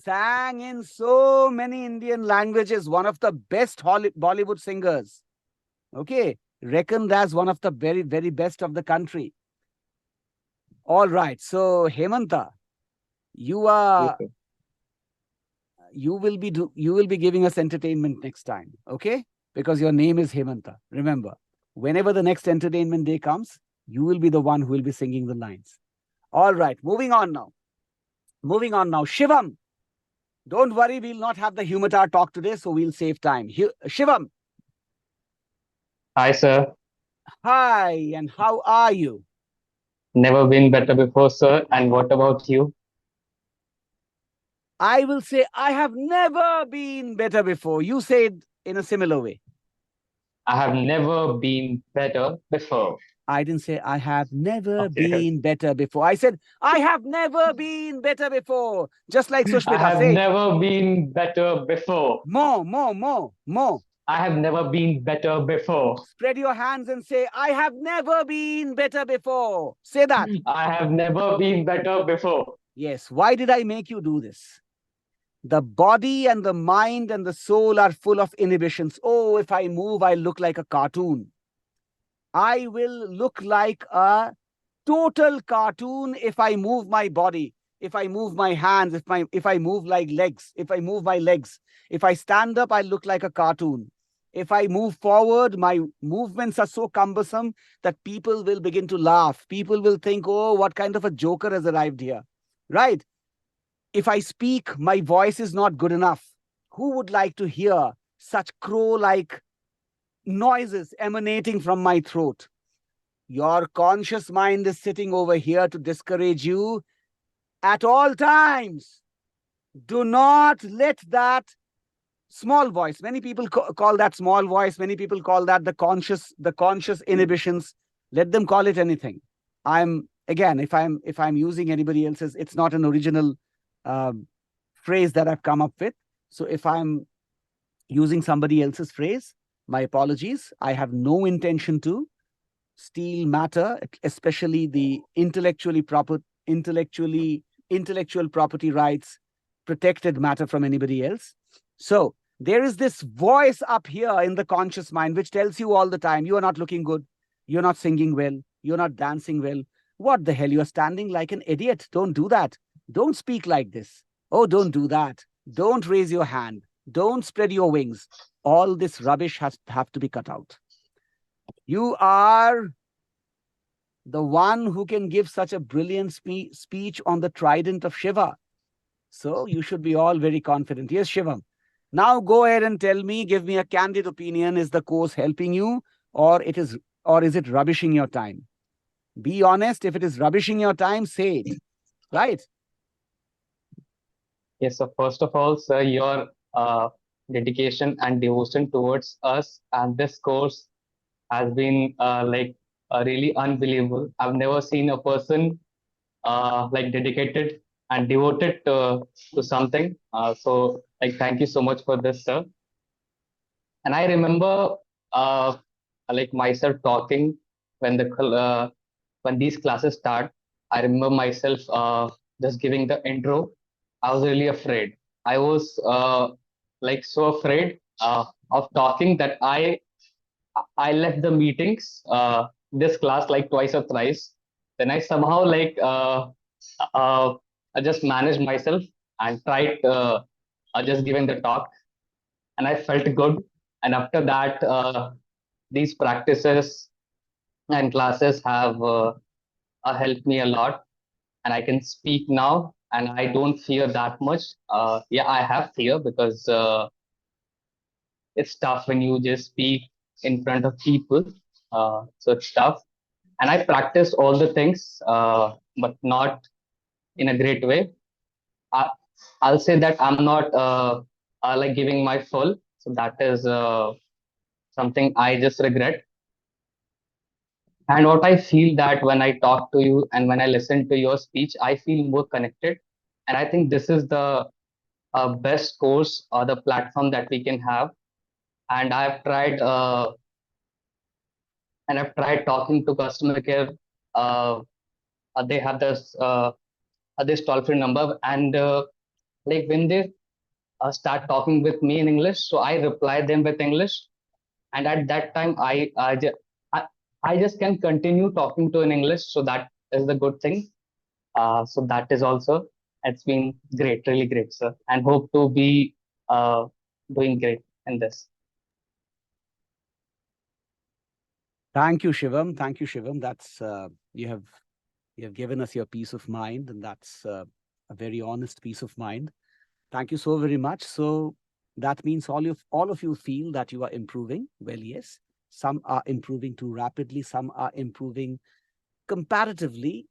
sang in so many Indian languages, one of the best Bollywood singers. Okay, reckoned as one of the very, very best of the country. All right. So, Hemanta, you are Yes, sir. you will be giving us entertainment next time, okay? Because your name is Hemanta. Remember, whenever the next entertainment day comes, you will be the one who will be singing the lines. All right, moving on now. Moving on now. Shivam, don't worry, we'll not have the Humatar talk today, so we'll save time. Shivam, Hi, sir. hi, and how are you? Never been better before, sir. And what about you? I will say, I have never been better before. You say it in a similar way. I have never been better before. I didn't say I have never Okay. been better before. I said I have never been better before. Just like I Sushmita. have Say it. never been better before. More, more, more, more. I have never been better before. Spread your hands and say, I have never been better before. Say that. I have never been better before. Yes. Why did I make you do this? The body and the mind and the soul are full of inhibitions. Oh, if I move, I look like a cartoon. I will look like a total cartoon if I move my body, if I move my hands, if I move like legs, if I move my legs. If I stand up, I look like a cartoon. If I move forward, my movements are so cumbersome that people will begin to laugh. People will think, oh, what kind of a joker has arrived here? Right? If I speak, my voice is not good enough. Who would like to hear such crow-like noises emanating from my throat? Your conscious mind is sitting over here to discourage you at all times. Do not let that small voice. Many people call that small voice. Many people call that the conscious inhibitions. Let them call it anything. I'm again, if I'm using anybody else's, it's not an original phrase that I've come up with. So if I'm using somebody else's phrase, my apologies. I have no intention to steal matter, especially the intellectual property rights, protected matter from anybody else. So there is this voice up here in the conscious mind which tells you all the time, you are not looking good, you're not singing well, you're not dancing well. What the hell? You're standing like an idiot. Don't do that. Don't speak like this. Oh, don't do that. Don't raise your hand. Don't spread your wings. All this rubbish have to be cut out. You are the one who can give such a brilliant speech on the trident of Shiva. So you should be all very confident. Yes, Shivam. Now go ahead and tell me, give me a candid opinion. Is the course helping you or is it rubbishing your time? Be honest. If it is rubbishing your time, say it. Right? Yes, so first of all, sir, your dedication and devotion towards us and this course has been really unbelievable. I've never seen a person like dedicated and devoted to something. So like thank you so much for this, sir. And I remember like myself talking when when these classes start. I remember myself just giving the intro. I was really afraid. I was like so afraid of talking that I left the meetings, this class like twice or thrice. Then I somehow uh, I just managed myself and tried just giving the talk, and I felt good. And after that, these practices and classes have helped me a lot, and I can speak now, and I don't fear that much. Yeah, I have fear because it's tough when you just speak in front of people. So it's tough. And I practice all the things, but not in a great way. I, I'll say that I'm not like giving my full. So that is something I just regret. And what I feel that when I talk to you and when I listen to your speech, I feel more connected. And I think this is the best course or the platform that we can have. And I've tried talking to customer care. Uh, they have this toll free number, and like when they start talking with me in English, so I reply them with English, and at that time I just can continue talking to in English. So that is the good thing. So that is also, it's been great, really great, sir, and hope to be doing great in this. Thank you, Shivam. Thank you, Shivam. That's you have given us your peace of mind, and that's a very honest peace of mind. Thank you so very much. So that means all of you feel that you are improving. Well, yes, some are improving too rapidly, some are improving comparatively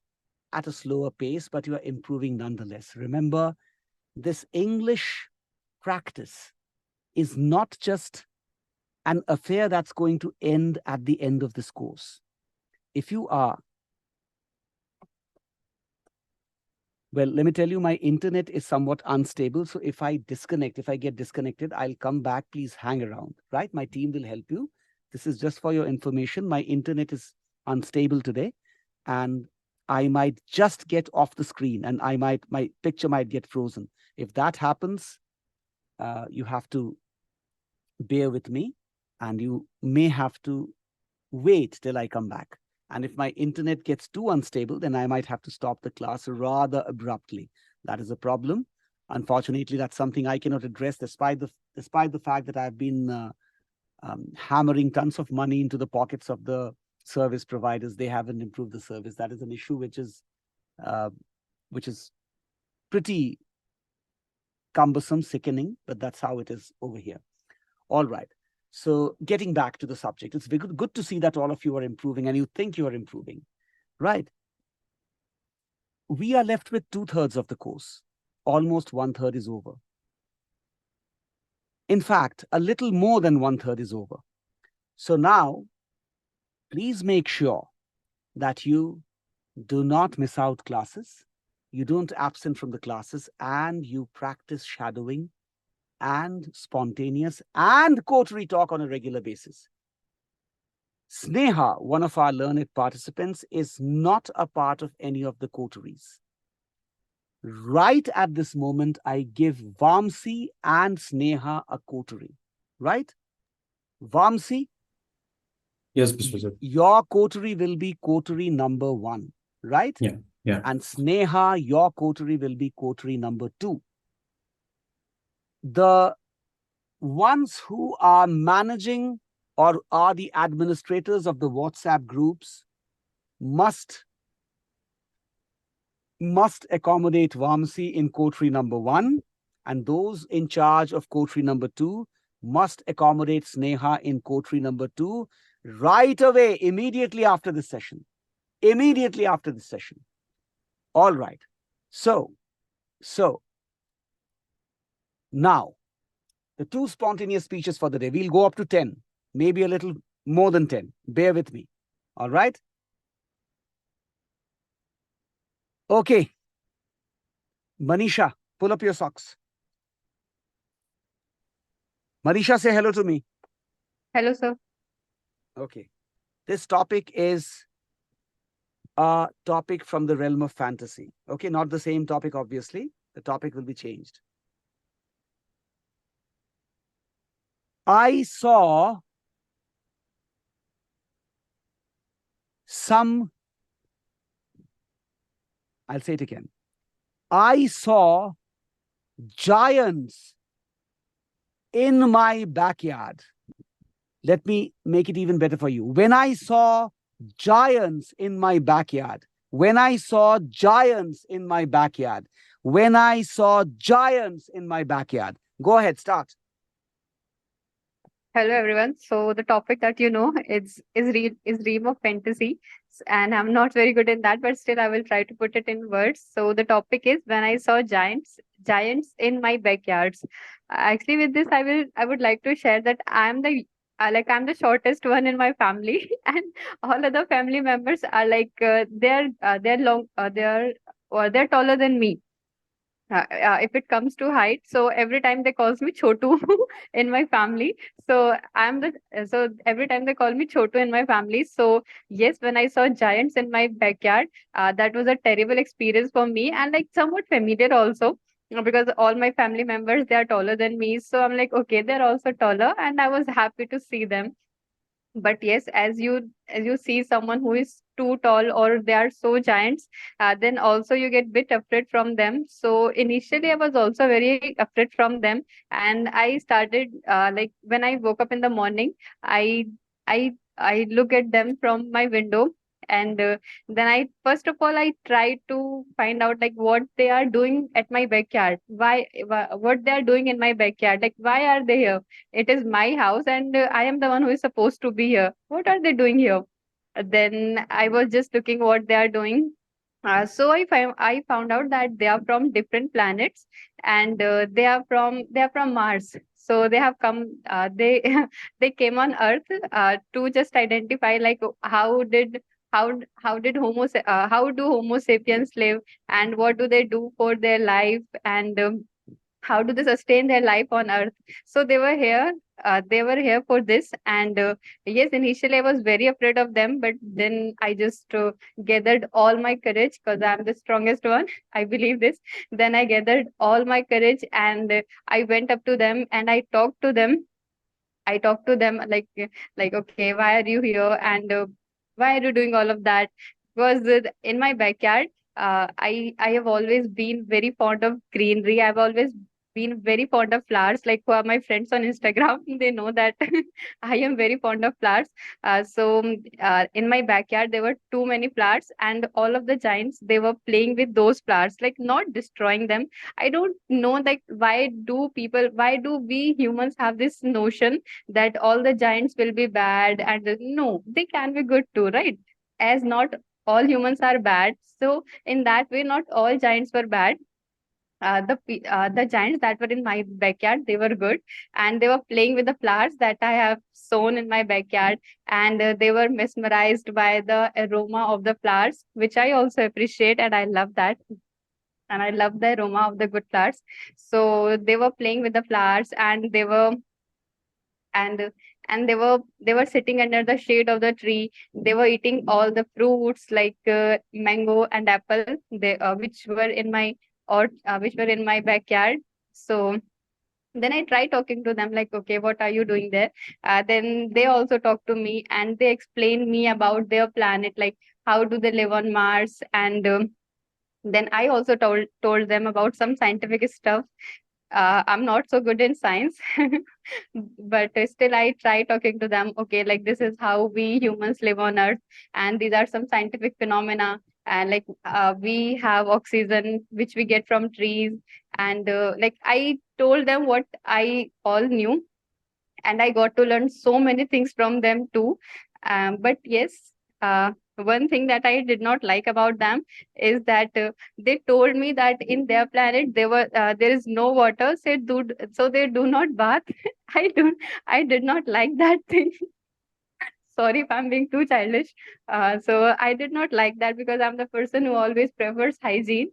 at a slower pace, but you are improving nonetheless. Remember, this English practice is not just an affair that's going to end at the end of this course. If you are, well, let me tell you, my internet is somewhat unstable. So if I get disconnected, I'll come back. Please hang around, right? My team will help you. This is just for your information. My internet is unstable today, and I might just get off the screen, and my picture might get frozen. If that happens, you have to bear with me, and you may have to wait till I come back. And if my internet gets too unstable, then I might have to stop the class rather abruptly. That is a problem. Unfortunately, that's something I cannot address, despite the fact that I've been hammering tons of money into the pockets of the service providers. They haven't improved the service. That is an issue which is pretty cumbersome, sickening, but that's how it is over here. All right. So getting back to the subject, it's good to see that all of you are improving and you think you are improving, right? We are left with 2/3 of the course. Almost 1/3 is over. In fact, a little more than 1/3 is over. So now, please make sure that you do not miss out classes, you don't absent from the classes, and you practice shadowing and spontaneous and coterie talk on a regular basis. Sneha, one of our learned participants, is not a part of any of the coteries. Right at this moment, I give Vamsi and Sneha a coterie, right? Vamsi? Yes, Biswajit. Your coterie will be coterie number 1, right? Yeah, yeah. And Sneha, your coterie will be coterie number 2. The ones who are managing or are the administrators of the WhatsApp groups must accommodate Vamsi in coterie number 1, and those in charge of coterie number 2 must accommodate Sneha in coterie number 2 right away, immediately after the session. Immediately after the session. All right. So now, the 2 spontaneous speeches for the day, we'll go up to 10, maybe a little more than 10. Bear with me. All right. Okay. Manisha, pull up your socks. Manisha, say hello to me. Hello, sir. Okay. This topic is a topic from the realm of fantasy. Okay, not the same topic, obviously. The topic will be changed. I saw I'll say it again. I saw giants in my backyard. Let me make it even better for you. When I saw giants in my backyard, when I saw giants in my backyard, when I saw giants in my backyard. Go ahead, start. Hello, everyone. So the topic that you know is dream of fantasy, and I'm not very good in that, but still I will try to put it in words. So the topic is when I saw giants in my backyards. Actually, with this, I would like to share that I'm the shortest one in my family, and all other family members are they're taller than me. If it comes to height, so every time they calls me chotu in my family. So every time they call me chotu in my family. So yes, when I saw giants in my backyard, that was a terrible experience for me, and like somewhat familiar also. because all my family members, they are taller than me. So I'm like, okay, they're also taller, and I was happy to see them. But yes, as you see someone who is too tall or they are so giants, then also you get bit afraid from them. So initially I was also very afraid from them, and I started like when I woke up in the morning, I look at them from my window, and then I first of all I try to find out like what they are doing at my backyard, what they are doing in my backyard, like why are they here? It is my house, and I am the one who is supposed to be here. What are they doing here? Then I was just looking what they are doing. So I found out that they are from different planets, and they are from Mars. So they have come. They they came on Earth to just identify like how do Homo sapiens live, and what do they do for their life, and how do they sustain their life on Earth. So they were here for this, and yes, initially I was very afraid of them, but then I just gathered all my courage, because I'm the strongest one. I believe this. Then I gathered all my courage, and I went up to them and I talked to them like, okay, why are you here, and why are you doing all of that? Because in my backyard, I have always been very fond of greenery. I've always been very fond of flowers. Like, who are my friends on Instagram, they know that I am very fond of flowers. So in my backyard there were too many flowers, and all of the giants, they were playing with those flowers, like not destroying them. I don't know, like, why do we humans have this notion that all the giants will be bad, and no, they can be good too, right? As not all humans are bad, so in that way not all giants were bad. The giants that were in my backyard, they were good, and they were playing with the flowers that I have sown in my backyard, and they were mesmerized by the aroma of the flowers, which I also appreciate, and I love that, and I love the aroma of the good flowers. So they were playing with the flowers, and they were sitting under the shade of the tree. They were eating all the fruits, like mango and apple, which were in my backyard. So then I tried talking to them, like, okay, what are you doing there? Then they also talked to me, and they explained me about their planet, like how do they live on Mars, and then I also told them about some scientific stuff. I'm not so good in science, but still I try talking to them. Okay, like this is how we humans live on Earth, and these are some scientific phenomena. And like we have oxygen which we get from trees, and like I told them what I all knew, and I got to learn so many things from them too. But yes, one thing that I did not like about them is that they told me that in their planet there is no water, so they do not bath. I don't I did not like that thing. Sorry if I'm being too childish. So I did not like that, because I'm the person who always prefers hygiene.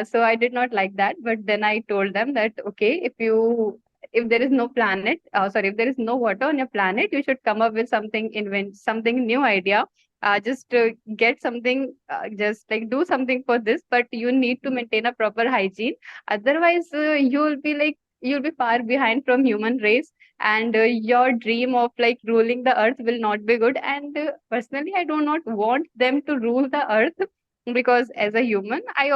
So I did not like that. But then I told them that, okay, if there is no if there is no water on your planet, you should come up with invent something new idea. Just get something, just like do something for this, but you need to maintain a proper hygiene. Otherwise, you'll be far behind from human race, and your dream of like ruling the earth will not be good. And personally, I do not want them to rule the earth, because as a human, I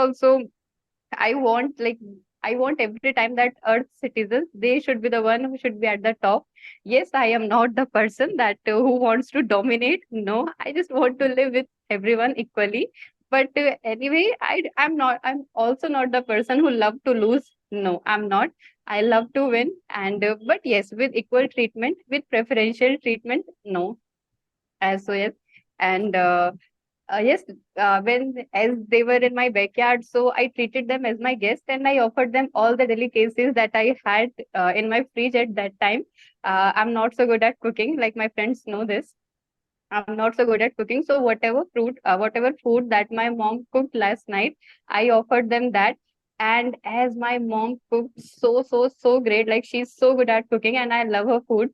want like I want every time that earth citizens, they should be the one who should be at the top. Yes, I am not the person that who wants to dominate. No, I just want to live with everyone equally. But anyway, I'm also not the person who love to lose. No, I'm not. I love to win, and but yes, with equal treatment, with preferential treatment, no. So yes, and yes, when as they were in my backyard, so I treated them as my guest, and I offered them all the delicacies that I had in my fridge at that time. I'm not so good at cooking, like my friends know this. I'm not so good at cooking, so whatever food that my mom cooked last night, I offered them that. And as my mom cooked so great, like she's so good at cooking, and I love her food.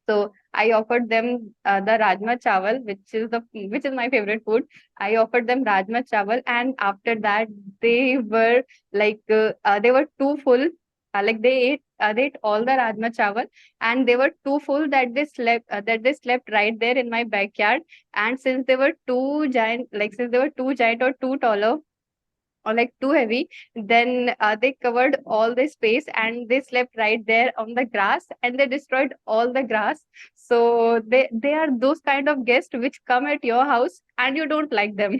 So I offered them the rajma chawal, which is my favorite food. I offered them rajma chawal, and after that they were they were too full. They ate all the rajma chawal, and they were too full that they slept right there in my backyard. And since they were too giant or too taller or like too heavy, then they covered all the space and they slept right there on the grass, and they destroyed all the grass. So they are those kind of guests which come at your house and you don't like them.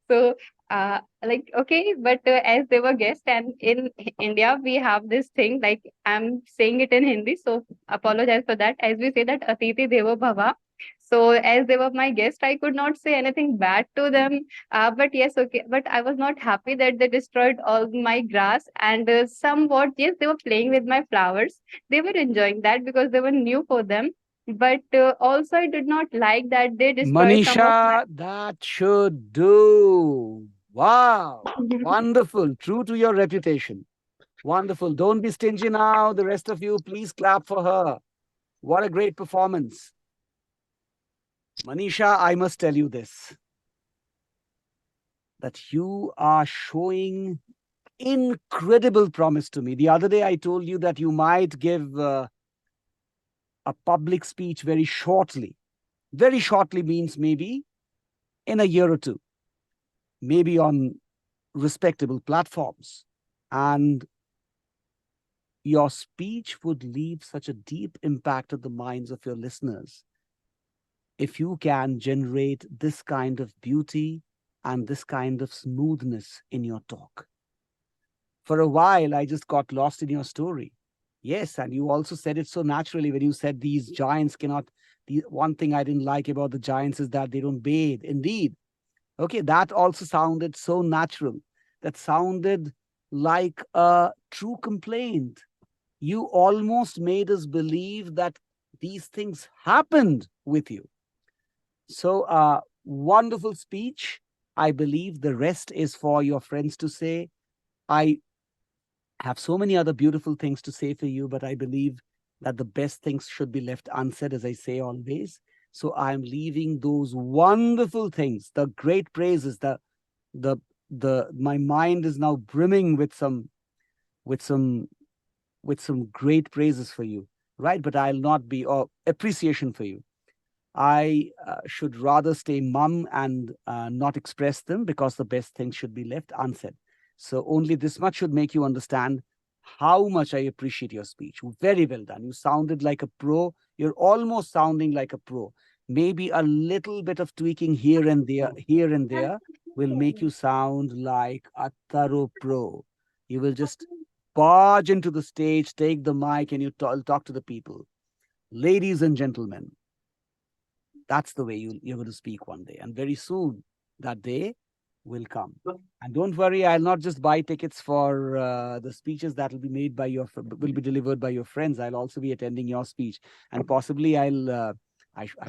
So okay, but as they were guests, and in India we have this thing, like I'm saying it in Hindi, so apologize for that, as we say that Atiti Devo Bhava. So as they were my guest, I could not say anything bad to them. But yes, okay, but I was not happy that they destroyed all my grass, and somewhat, yes, they were playing with my flowers. They were enjoying that because they were new for them. But also, I did not like that they destroyed some of my. Manisha, that should do. Wow. Wonderful. True to your reputation. Wonderful. Don't be stingy now. The rest of you, please clap for her. What a great performance. Manisha, I must tell you this, that you are showing incredible promise to me. The other day, I told you that you might give a public speech very shortly. Very shortly means maybe in a year or two, maybe on respectable platforms. And your speech would leave such a deep impact on the minds of your listeners if you can generate this kind of beauty and this kind of smoothness in your talk. For a while, I just got lost in your story. Yes, and you also said it so naturally when you said these giants cannot. The one thing I didn't like about the giants is that they don't bathe. Indeed. Okay, that also sounded so natural. That sounded like a true complaint. You almost made us believe that these things happened with you. So, wonderful speech. I believe the rest is for your friends to say. I have so many other beautiful things to say for you, but I believe that the best things should be left unsaid, as I say always. So I'm leaving those wonderful things, the great praises, my mind is now brimming with some great praises for you, right? But I'll not be, or appreciation for you. I should rather stay mum and not express them, because the best things should be left unsaid. So only this much should make you understand how much I appreciate your speech. Very well done. You sounded like a pro. You're almost sounding like a pro. Maybe a little bit of tweaking here and there will make you sound like a thorough pro. You will just barge into the stage, take the mic, and you talk to the people. Ladies and gentlemen, that's the way you're going to speak one day. And very soon, that day will come. And don't worry, I'll not just buy tickets for the speeches that will be made by will be delivered by your friends. I'll also be attending your speech. And possibly I will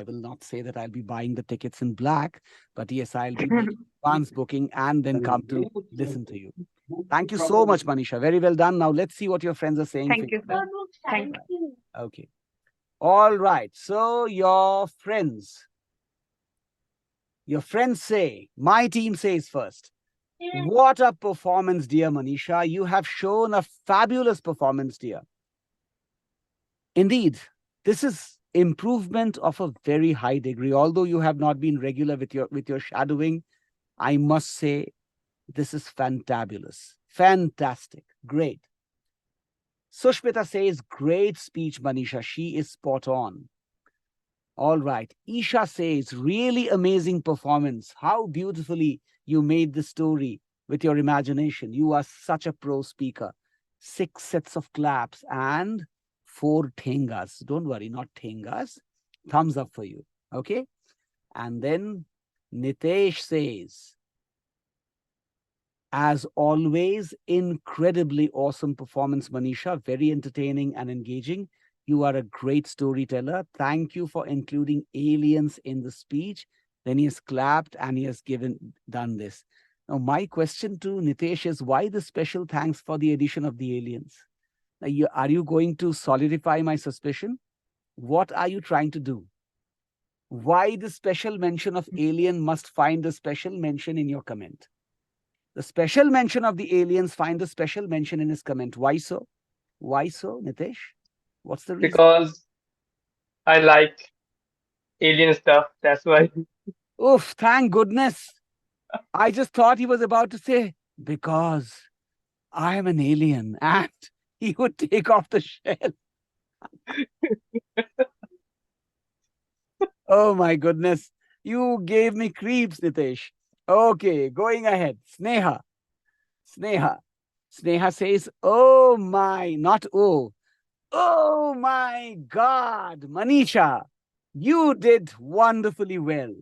not say that I'll be buying the tickets in black, but yes, I'll be making advance booking and then come to listen to you. Thank you so much, Manisha. Very well done. Now let's see what your friends are saying. Thank you, sir. Thank you. Okay. All right. So your friends say, my team says first, what a performance, dear Manisha. You have shown a fabulous performance, dear. Indeed, this is improvement of a very high degree. Although you have not been regular with your shadowing, I must say this is fantabulous. Fantastic. Great. Sushmita says, great speech, Manisha. She is spot on. All right. Isha says, really amazing performance. How beautifully you made the story with your imagination. You are such a pro speaker. 6 sets of claps and 4 thengas. Don't worry, not thengas. Thumbs up for you. Okay. And then Nitesh says, as always, incredibly awesome performance, Manisha. Very entertaining and engaging. You are a great storyteller. Thank you for including aliens in the speech. Then he has clapped and he has done this. Now, my question to Nitesh is, why the special thanks for the addition of the aliens? Now, are you going to solidify my suspicion? What are you trying to do? Why the special mention of alien must find a special mention in your comment? The special mention of the aliens find a special mention in his comment. Why so? Why so, Nitesh? What's the reason? Because I like alien stuff. That's why. Oof, thank goodness. I just thought he was about to say, because I am an alien, and he would take off the shell. Oh my goodness. You gave me creeps, Nitesh. Okay, going ahead. Sneha. Sneha. Sneha says, oh my, not oh. Oh my God, Manisha, you did wonderfully well.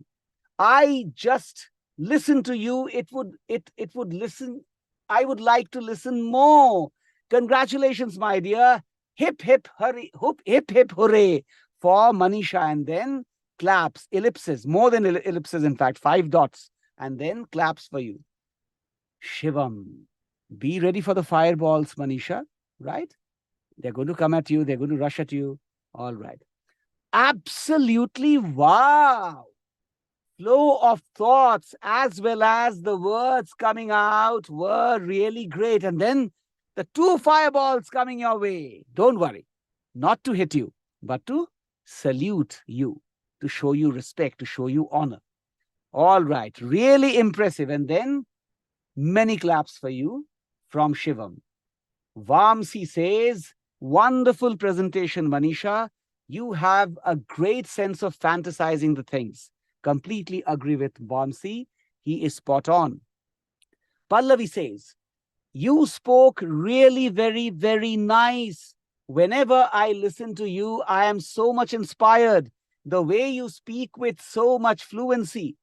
I just listened to you. It would listen. I would like to listen more. Congratulations, my dear. Hip hip hurry, hip hip hooray for Manisha, and then claps, ellipses, more than ellipses, in fact, 5 dots, and then claps for you. Shivam, be ready for the fireballs, Manisha, right? They're going to come at you. They're going to rush at you. All right. Absolutely wow. Flow of thoughts as well as the words coming out were really great. And then the 2 fireballs coming your way. Don't worry. Not to hit you, but to salute you, to show you respect, to show you honor. All right. Really impressive. And then many claps for you from Shivam. Vamsi says, wonderful presentation, Manisha. You have a great sense of fantasizing the things. Completely agree with Vamsi. He is spot on. Pallavi says, you spoke really very, very nice. Whenever I listen to you, I am so much inspired. The way you speak with so much fluency.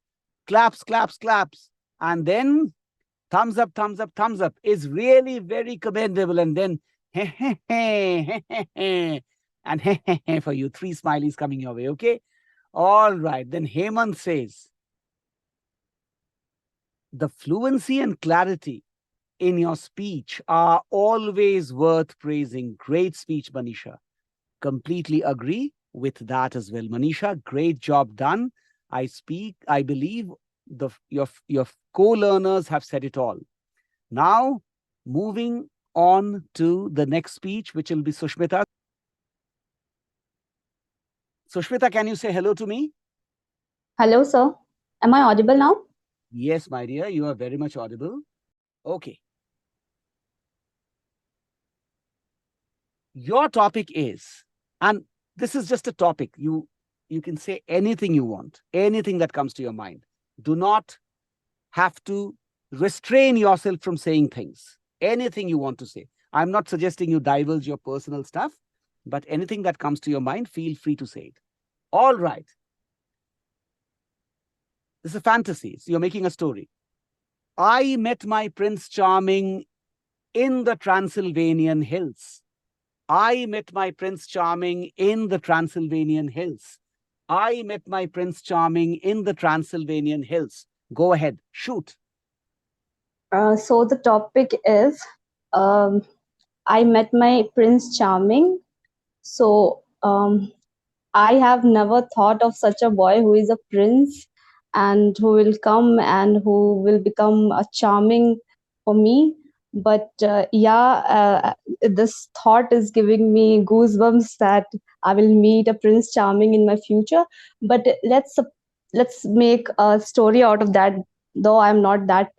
Claps, claps, claps. And then thumbs up, thumbs up, thumbs up is really very commendable. And then and for you, 3 smileys coming your way, okay? All right. Then Hemant says, the fluency and clarity in your speech are always worth praising. Great speech, Manisha. Completely agree with that as well. Manisha, great job done. I believe your co-learners have said it all. Now, moving on to the next speech, which will be Sushmita. Sushmita, can you say hello to me? Hello, sir. Am I audible now? Yes, my dear, you are very much audible. Okay. Your topic is, and this is just a topic. You can say anything you want, anything that comes to your mind. Do not have to restrain yourself from saying things. Anything you want to say. I'm not suggesting you divulge your personal stuff, but anything that comes to your mind, feel free to say it. All right. This is a fantasy. So you're making a story. I met my Prince Charming in the Transylvanian hills. I met my Prince Charming in the Transylvanian hills. I met my Prince Charming in the Transylvanian hills. Go ahead, shoot. So the topic is, I met my Prince Charming. So I have never thought of such a boy who is a prince and who will come and who will become a charming for me. But this thought is giving me goosebumps that I will meet a Prince Charming in my future. But let's make a story out of that. Though I'm not that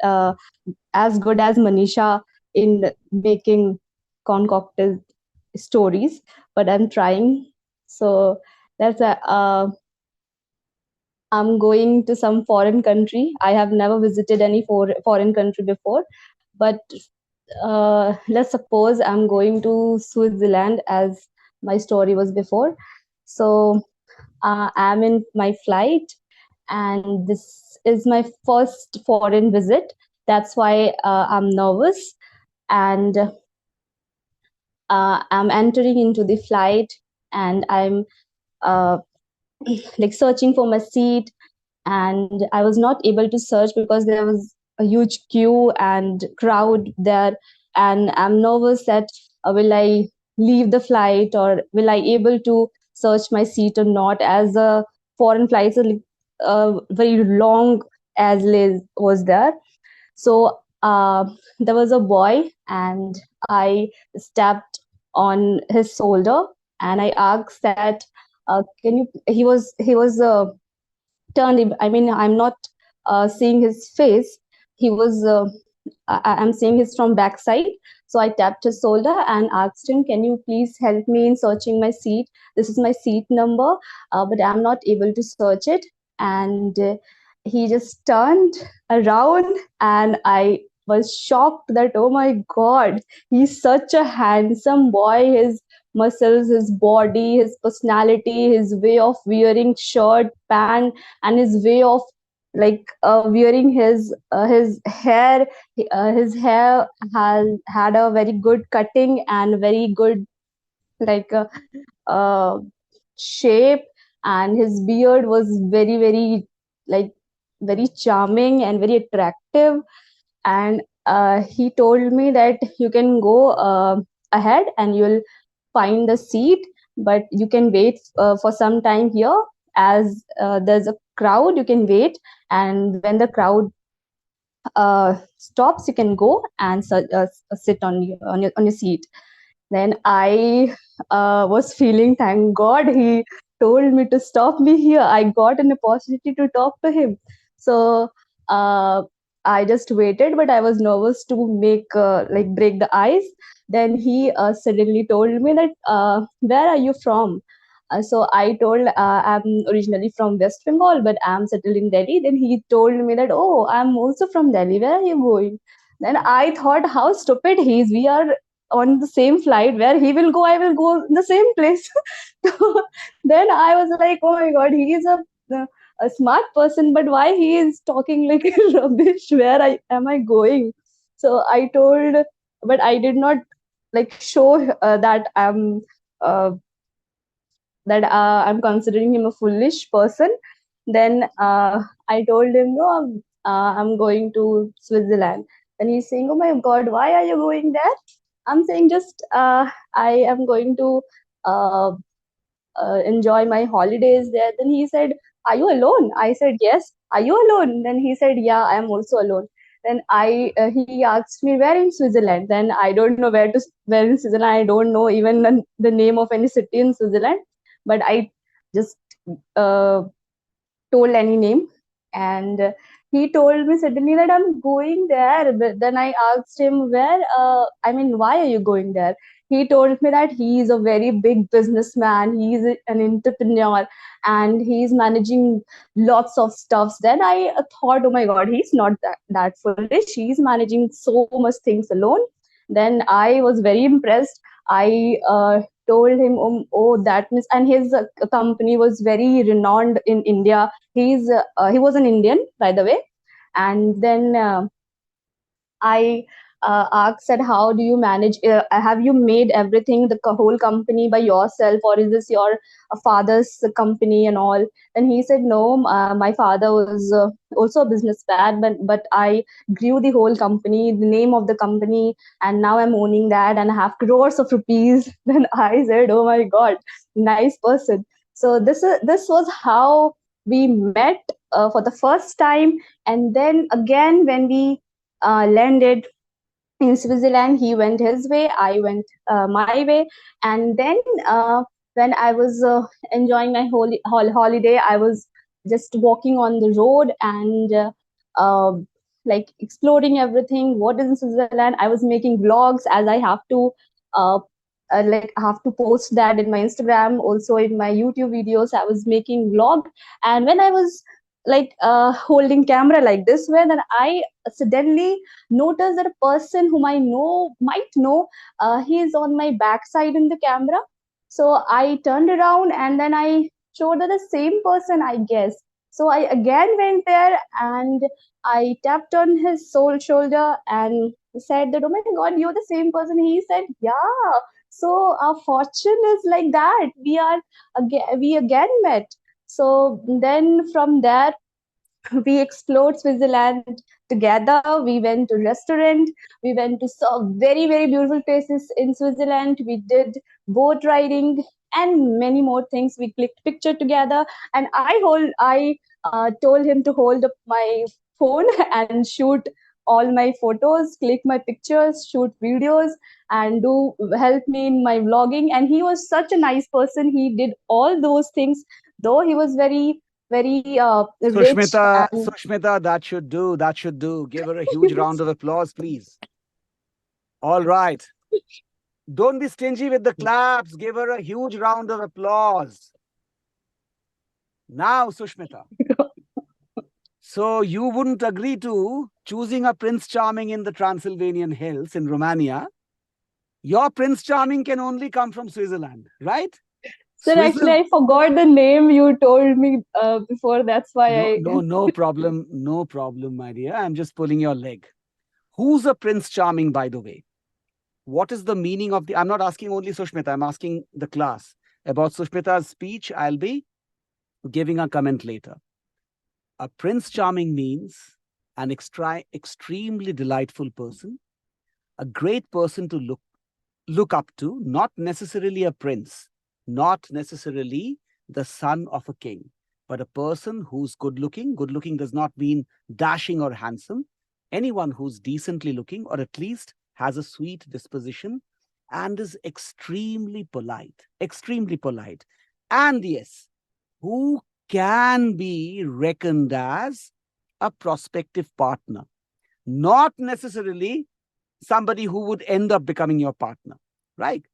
as good as Manisha in making concocted stories, but I'm trying. So that's I'm going to some foreign country. I have never visited any foreign country before, but let's suppose I'm going to Switzerland, as my story was before. So I'm in my flight, and this is my first foreign visit. That's why I'm nervous, and I'm entering into the flight, and I'm like searching for my seat, and I was not able to search because there was a huge queue and crowd there, and I'm nervous that will I leave the flight, or will I able to search my seat or not, as foreign flights are very long as was there. So there was a boy, and I stepped on his shoulder, and I asked that, can you? He was turned. I mean, I'm not seeing his face. He was. I'm seeing his from backside. So I tapped his shoulder and asked him, "Can you please help me in searching my seat? This is my seat number, but I'm not able to search it." And he just turned around, and I was shocked that, oh my God, he's such a handsome boy. His muscles, his body, his personality, his way of wearing shirt, pant, and his way of wearing his hair. His hair has had a very good cutting and very good like uh, shape, and his beard was very like very charming and very attractive. And he told me that you can go ahead and you'll find the seat, but you can wait for some time here, as there's a crowd. You can wait, and when the crowd stops, you can go and sit on your seat. Then I was feeling, thank God he told me to stop me here. I got an opportunity to talk to him. So uh, I just waited, but I was nervous to break the ice. Then he suddenly told me that, where are you from? So I told, I'm originally from West Bengal, but I'm settled in Delhi. Then he told me that, oh, I'm also from Delhi. Where are you going? Then I thought how stupid he is. We are on the same flight. Where he will go, I will go in the same place. So then I was like, oh my God, he is a smart person, but why he is talking like rubbish? Where am I going? So I told, but I did not show uh, I'm considering him a foolish person. Then I told him, no, I'm going to Switzerland. And he's saying, oh my God, why are you going there? I'm saying, just I am going to uh, enjoy my holidays there. Then he said, are you alone? I said, yes. Are you alone? Then he said, yeah, I am also alone. Then he asked me, where in Switzerland? Then I don't know where in Switzerland. I don't know even the name of any city in Switzerland, but I just uh, told any name. And he told me suddenly that I'm going there. But then I asked him, where, why are you going there? He told me that he is a very big businessman. He is an entrepreneur, and he's managing lots of stuffs. Then I thought, oh my God, he's not that foolish. He's managing so much things alone. Then I was very impressed. I told him, oh, that means, and his company was very renowned in India. He was an Indian, by the way. And then I asked that, how do you manage? Have you made everything, the whole company by yourself, or is this your father's company and all? And he said, no, my father was also a businessman, but I grew the whole company, the name of the company, and now I'm owning that, and I have crores of rupees. Then I said, oh my God, nice person. So this was how we met for the first time. And then again, when we landed in Switzerland, he went his way, I went my way. And then when I was enjoying my holiday, I was just walking on the road and uh, exploring everything what is in Switzerland. I was making vlogs, as I have to uh, I have to post that in my Instagram, also in my YouTube videos. I was making vlog, and when I was holding camera like this way, then I suddenly noticed that a person whom I might know, he is on my backside in the camera. So I turned around, and then I showed that the same person, I guess. So I again went there, and I tapped on his shoulder and said that, oh my God, you're the same person. He said, yeah. So our fortune is like that. We again met. So then from there, we explored Switzerland together. We went to restaurant. We went to some very beautiful places in Switzerland. We did boat riding and many more things. We clicked picture together, and I told him to hold up my phone and shoot all my photos, click my pictures, shoot videos, and do help me in my vlogging. And he was such a nice person. He did all those things, though he was very rich. Sushmita, And Sushmita, that should do. That should do. Give her a huge round of applause, please. All right. Don't be stingy with the claps. Give her a huge round of applause. Now, Sushmita. So you wouldn't agree to choosing a Prince Charming in the Transylvanian hills in Romania. Your Prince Charming can only come from Switzerland, right? sir, actually, I forgot the name you told me before. That's why No problem. No problem, my dear. I'm just pulling your leg. Who's a Prince Charming, by the way? What is the meaning of the... I'm not asking only Sushmita. I'm asking the class. About Sushmita's speech, I'll be giving a comment later. A Prince Charming means an extremely delightful person, a great person to look up to, not necessarily a prince, not necessarily the son of a king, but a person who's good looking. Good looking does not mean dashing or handsome. Anyone who's decently looking, or at least has a sweet disposition and is extremely polite. And yes, who can be reckoned as a prospective partner, not necessarily somebody who would end up becoming your partner, right?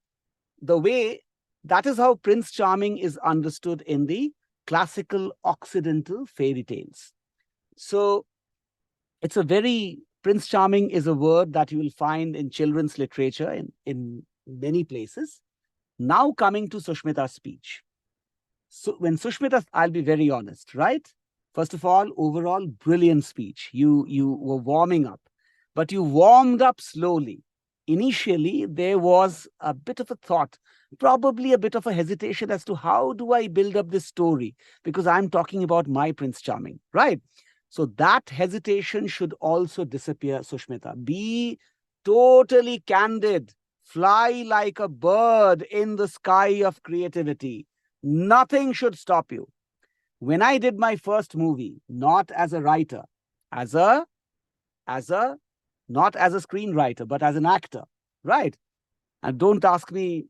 That is how Prince Charming is understood in the classical Occidental fairy tales. So it's Prince Charming is a word that you will find in children's literature in many places. Now coming to Sushmita's speech. So when Sushmita, I'll be very honest, right? First of all, overall, brilliant speech. You were warming up, but you warmed up slowly. Initially, there was a bit of a thought, probably a bit of a hesitation as to how do I build up this story? Because I'm talking about my Prince Charming, right? So that hesitation should also disappear, Sushmita. Be totally candid. Fly like a bird in the sky of creativity. Nothing should stop you. When I did my first movie, not as a writer, not as a screenwriter, but as an actor, right? And don't ask me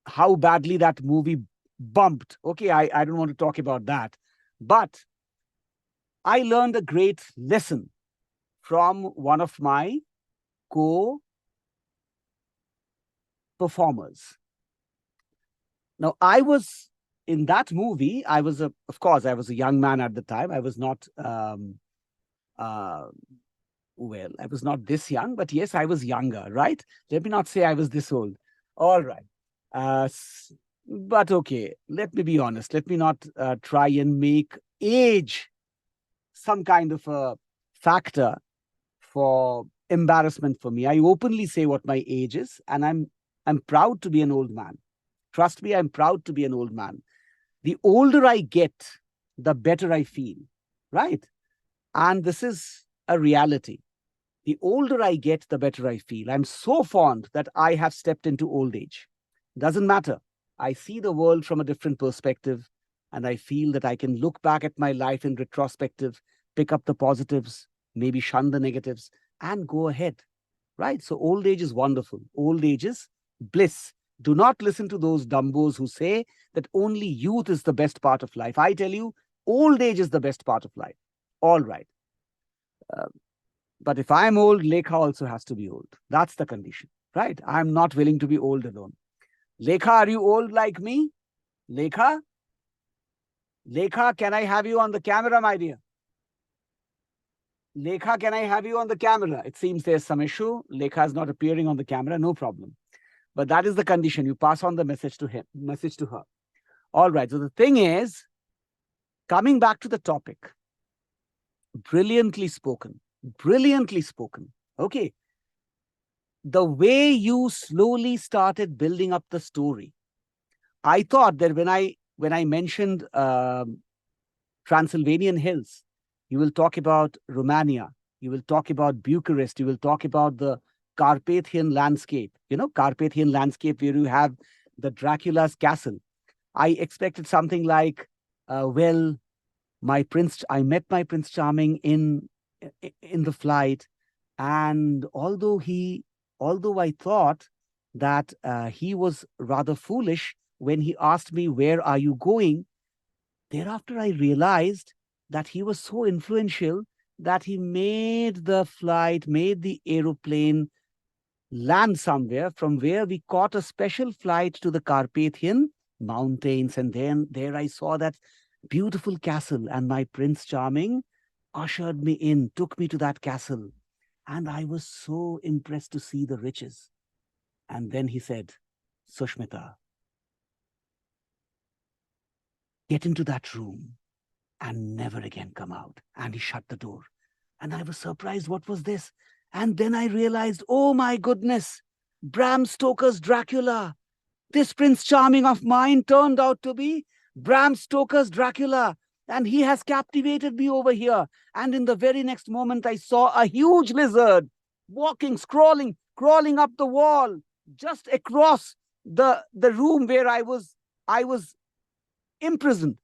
how badly that movie bumped. Okay, I don't want to talk about that. But I learned a great lesson from one of my co-performers. Now, in that movie, of course, I was a young man at the time. I was not, I was not this young, but yes, I was younger, right? Let me not say I was this old. All right. But okay, let me be honest. Let me not try and make age some kind of a factor for embarrassment for me. I openly say what my age is, and I'm proud to be an old man. Trust me, I'm proud to be an old man. The older I get, the better I feel, right? And this is a reality. The older I get, the better I feel. I'm so fond that I have stepped into old age. Doesn't matter. I see the world from a different perspective, and I feel that I can look back at my life in retrospective, pick up the positives, maybe shun the negatives, and go ahead, right? So old age is wonderful. Old age is bliss. Do not listen to those dumbos who say that only youth is the best part of life. I tell you, old age is the best part of life. All right. But if I'm old, Lekha also has to be old. That's the condition, right? I'm not willing to be old alone. Lekha, are you old like me? Lekha? Lekha, can I have you on the camera, my dear? Lekha, can I have you on the camera? It seems there's some issue. Lekha is not appearing on the camera. No problem. But that is the condition. You pass on the message to her. All right. So the thing is, coming back to the topic, brilliantly spoken. Brilliantly spoken. Okay. The way you slowly started building up the story, I thought that when I mentioned Transylvanian hills, you will talk about Romania, you will talk about Bucharest, you will talk about the Carpathian landscape, Carpathian landscape where you have the Dracula's castle. I expected something like, well, I met my Prince Charming in the flight, and although I thought that he was rather foolish when he asked me, "Where are you going?" Thereafter, I realized that he was so influential that he made the aeroplane land somewhere, from where we caught a special flight to the Carpathian Mountains. And then there I saw that beautiful castle, and my Prince Charming ushered me in, took me to that castle. And I was so impressed to see the riches. And then he said, "Sushmita, get into that room and never again come out." And he shut the door. And I was surprised, what was this? And then I realized, oh my goodness, Bram Stoker's Dracula. This Prince Charming of mine turned out to be Bram Stoker's Dracula. And he has captivated me over here. And in the very next moment, I saw a huge lizard walking, crawling up the wall, just across the room where I was imprisoned.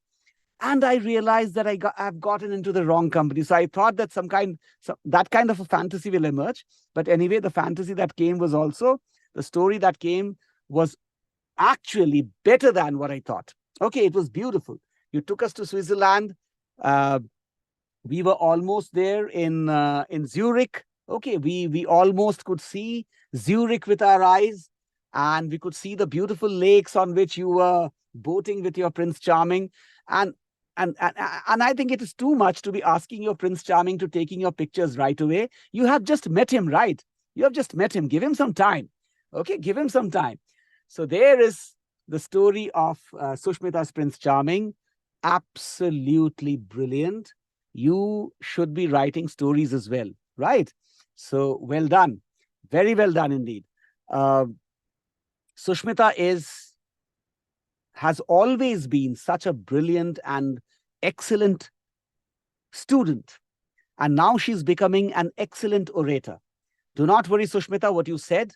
And I realized that I've gotten into the wrong company. So I thought that that kind of a fantasy will emerge. But anyway, the fantasy that came was also, the story that came was actually better than what I thought. Okay, it was beautiful. You took us to Switzerland. We were almost there in Zurich. Okay, we almost could see Zurich with our eyes, and we could see the beautiful lakes on which you were boating with your Prince Charming. And I think it is too much to be asking your Prince Charming to taking your pictures right away. You have just met him, right? You have just met him. Give him some time. Okay, give him some time. So there is the story of Sushmita's Prince Charming. Absolutely brilliant. You should be writing stories as well, right? So well done. Very well done indeed. Sushmita has always been such a brilliant and excellent student. And now she's becoming an excellent orator. Do not worry, Sushmita, what you said,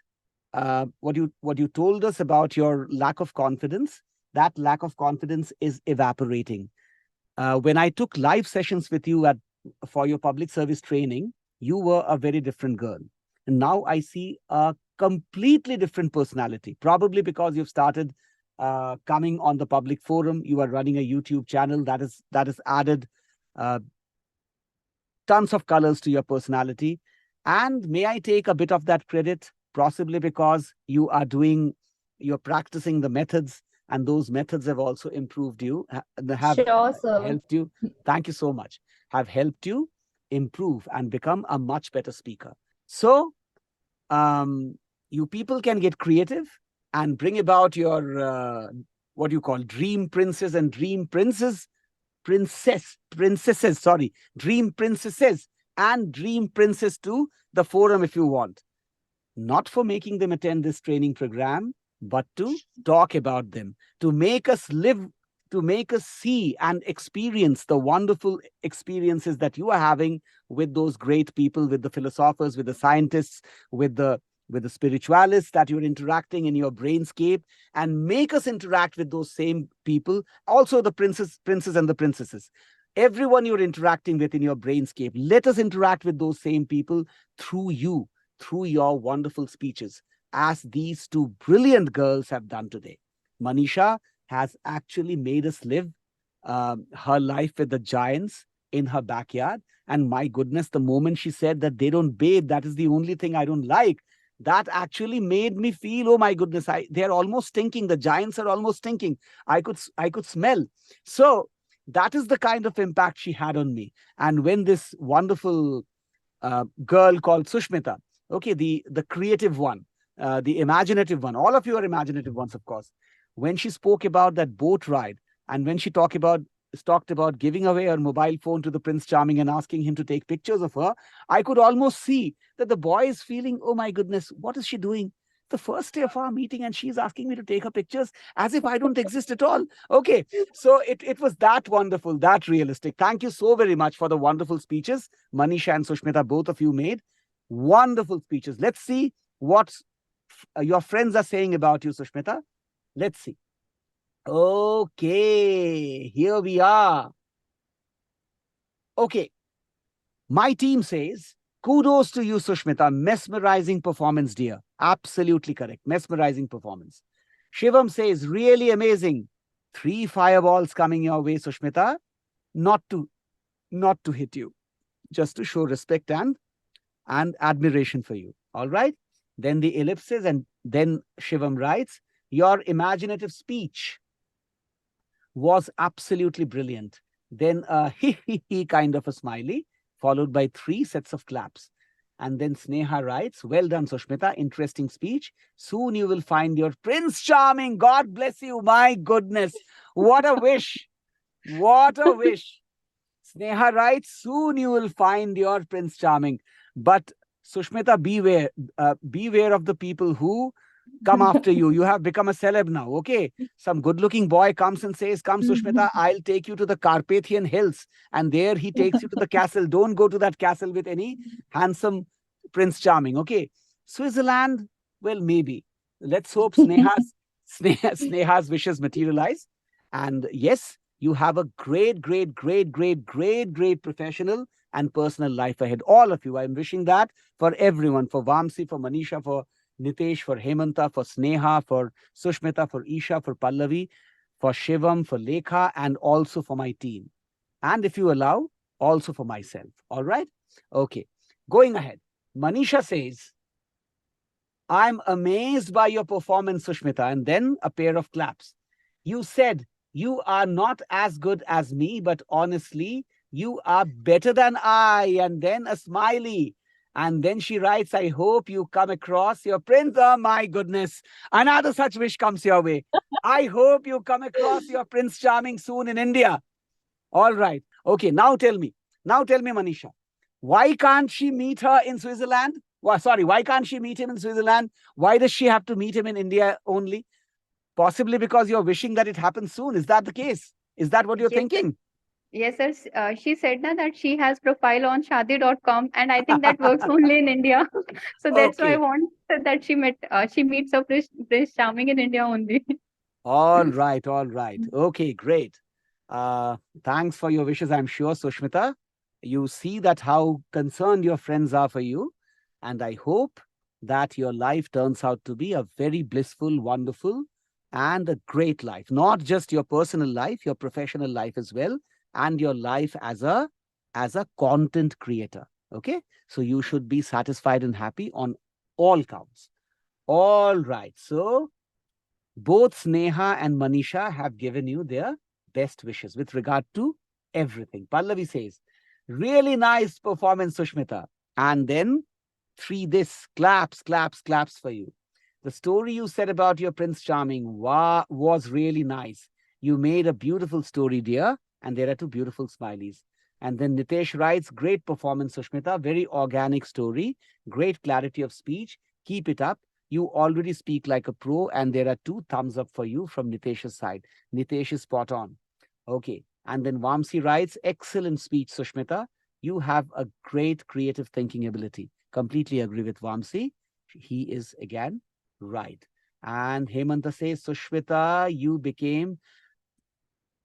what you told us about your lack of confidence, that lack of confidence is evaporating. When I took live sessions with you for your public service training, you were a very different girl. And now I see a completely different personality, probably because you've started coming on the public forum. You are running a YouTube channel that has added tons of colors to your personality. And may I take a bit of that credit, possibly because you're practicing the methods, and those methods have also improved you, have Sure, sir. helped you. Thank you so much. Have helped you improve and become a much better speaker. So you people can get creative and bring about your what you call dream princess and dream princesses, dream princesses and dream princess to the forum if you want. Not for making them attend this training program, but to talk about them, to make us live, to make us see and experience the wonderful experiences that you are having with those great people, with the philosophers, with the scientists, with the spiritualists that you're interacting in your brainscape, and make us interact with those same people. Also the princes and the princesses. Everyone you're interacting with in your brainscape, let us interact with those same people through you, through your wonderful speeches, as these two brilliant girls have done today. Manisha has actually made us live her life with the giants in her backyard. And my goodness, the moment she said that they don't bathe, that is the only thing I don't like, that actually made me feel, oh my goodness, they're almost stinking. The giants are almost stinking. I could smell. So that is the kind of impact she had on me. And when this wonderful girl called Sushmita, okay, the creative one, the imaginative one, all of you are imaginative ones, of course, when she spoke about that boat ride, and when she talked about giving away her mobile phone to the Prince Charming and asking him to take pictures of her, I could almost see that the boy is feeling, oh my goodness, what is she doing? The first day of our meeting, and she's asking me to take her pictures as if I don't exist at all. Okay, so it was that wonderful, that realistic. Thank you so very much for the wonderful speeches Manisha and Sushmita, both of you made. Wonderful speeches. Let's see what your friends are saying about you, Sushmita. Let's see. Okay, here we are. Okay, my team says, kudos to you, Sushmita. Mesmerizing performance, dear. Absolutely correct. Mesmerizing performance. Shivam says, really amazing. 3 fireballs coming your way, Sushmita. Not to hit you, just to show respect and admiration for you. All right. Then the ellipses, and then Shivam writes, your imaginative speech was absolutely brilliant. Then a he kind of a smiley, followed by 3 sets of claps. And then Sneha writes, well done, Sushmita. Interesting speech. Soon you will find your Prince Charming. God bless you. My goodness. What a wish. What a wish. Sneha writes, soon you will find your Prince Charming. But Sushmita, beware of the people who come after you. You have become a celeb now, okay? Some good-looking boy comes and says, come, Sushmita, I'll take you to the Carpathian Hills. And there he takes you to the castle. Don't go to that castle with any handsome Prince Charming, okay? Switzerland, well, maybe. Let's hope Sneha's wishes materialize. And yes, you have a great professional and personal life ahead. All of you. I'm wishing that for everyone, for Vamsi, for Manisha, for Nitesh, for Hemanta, for Sneha, for Sushmita, for Isha, for Pallavi, for Shivam, for Lekha, and also for my team. And if you allow, also for myself. All right? Okay. Going ahead. Manisha says, I'm amazed by your performance, Sushmita. And then a pair of claps. You said, you are not as good as me, but honestly, you are better than I. And then a smiley. And then she writes, I hope you come across your prince. Oh, my goodness. Another such wish comes your way. I hope you come across your Prince Charming soon in India. All right. Okay, now tell me. Now tell me, Manisha. Why can't she meet her in Switzerland? Well, sorry, why can't she meet him in Switzerland? Why does she have to meet him in India only? Possibly because you're wishing that it happens soon. Is that the case? Is that what you're Yes, sir. thinking? Yes, sir. She said that she has profile on shadi.com, and I think that works only in India. So that's why I Okay. want that she meets a Prince Charming in India only. All right. All right. Okay, great. Uh, Thanks for your wishes, I'm sure, Sushmita. You see that how concerned your friends are for you. And I hope that your life turns out to be a very blissful, wonderful, and a great life. Not just your personal life, your professional life as well, and your life as a content creator. Okay. So you should be satisfied and happy on all counts. All right. So both Sneha and Manisha have given you their best wishes with regard to everything. Pallavi says, really nice performance, Sushmita. And then 3 this, claps for you. The story you said about your Prince Charming was really nice. You made a beautiful story, dear. And there are 2 beautiful smileys. And then Nitesh writes, great performance, Sushmita. Very organic story. Great clarity of speech. Keep it up. You already speak like a pro, and there are 2 thumbs up for you from Nitesh's side. Nitesh is spot on. Okay. And then Vamsi writes, excellent speech, Sushmita. You have a great creative thinking ability. Completely agree with Vamsi. He is again right. And Hemanta says, Sushmita, you became.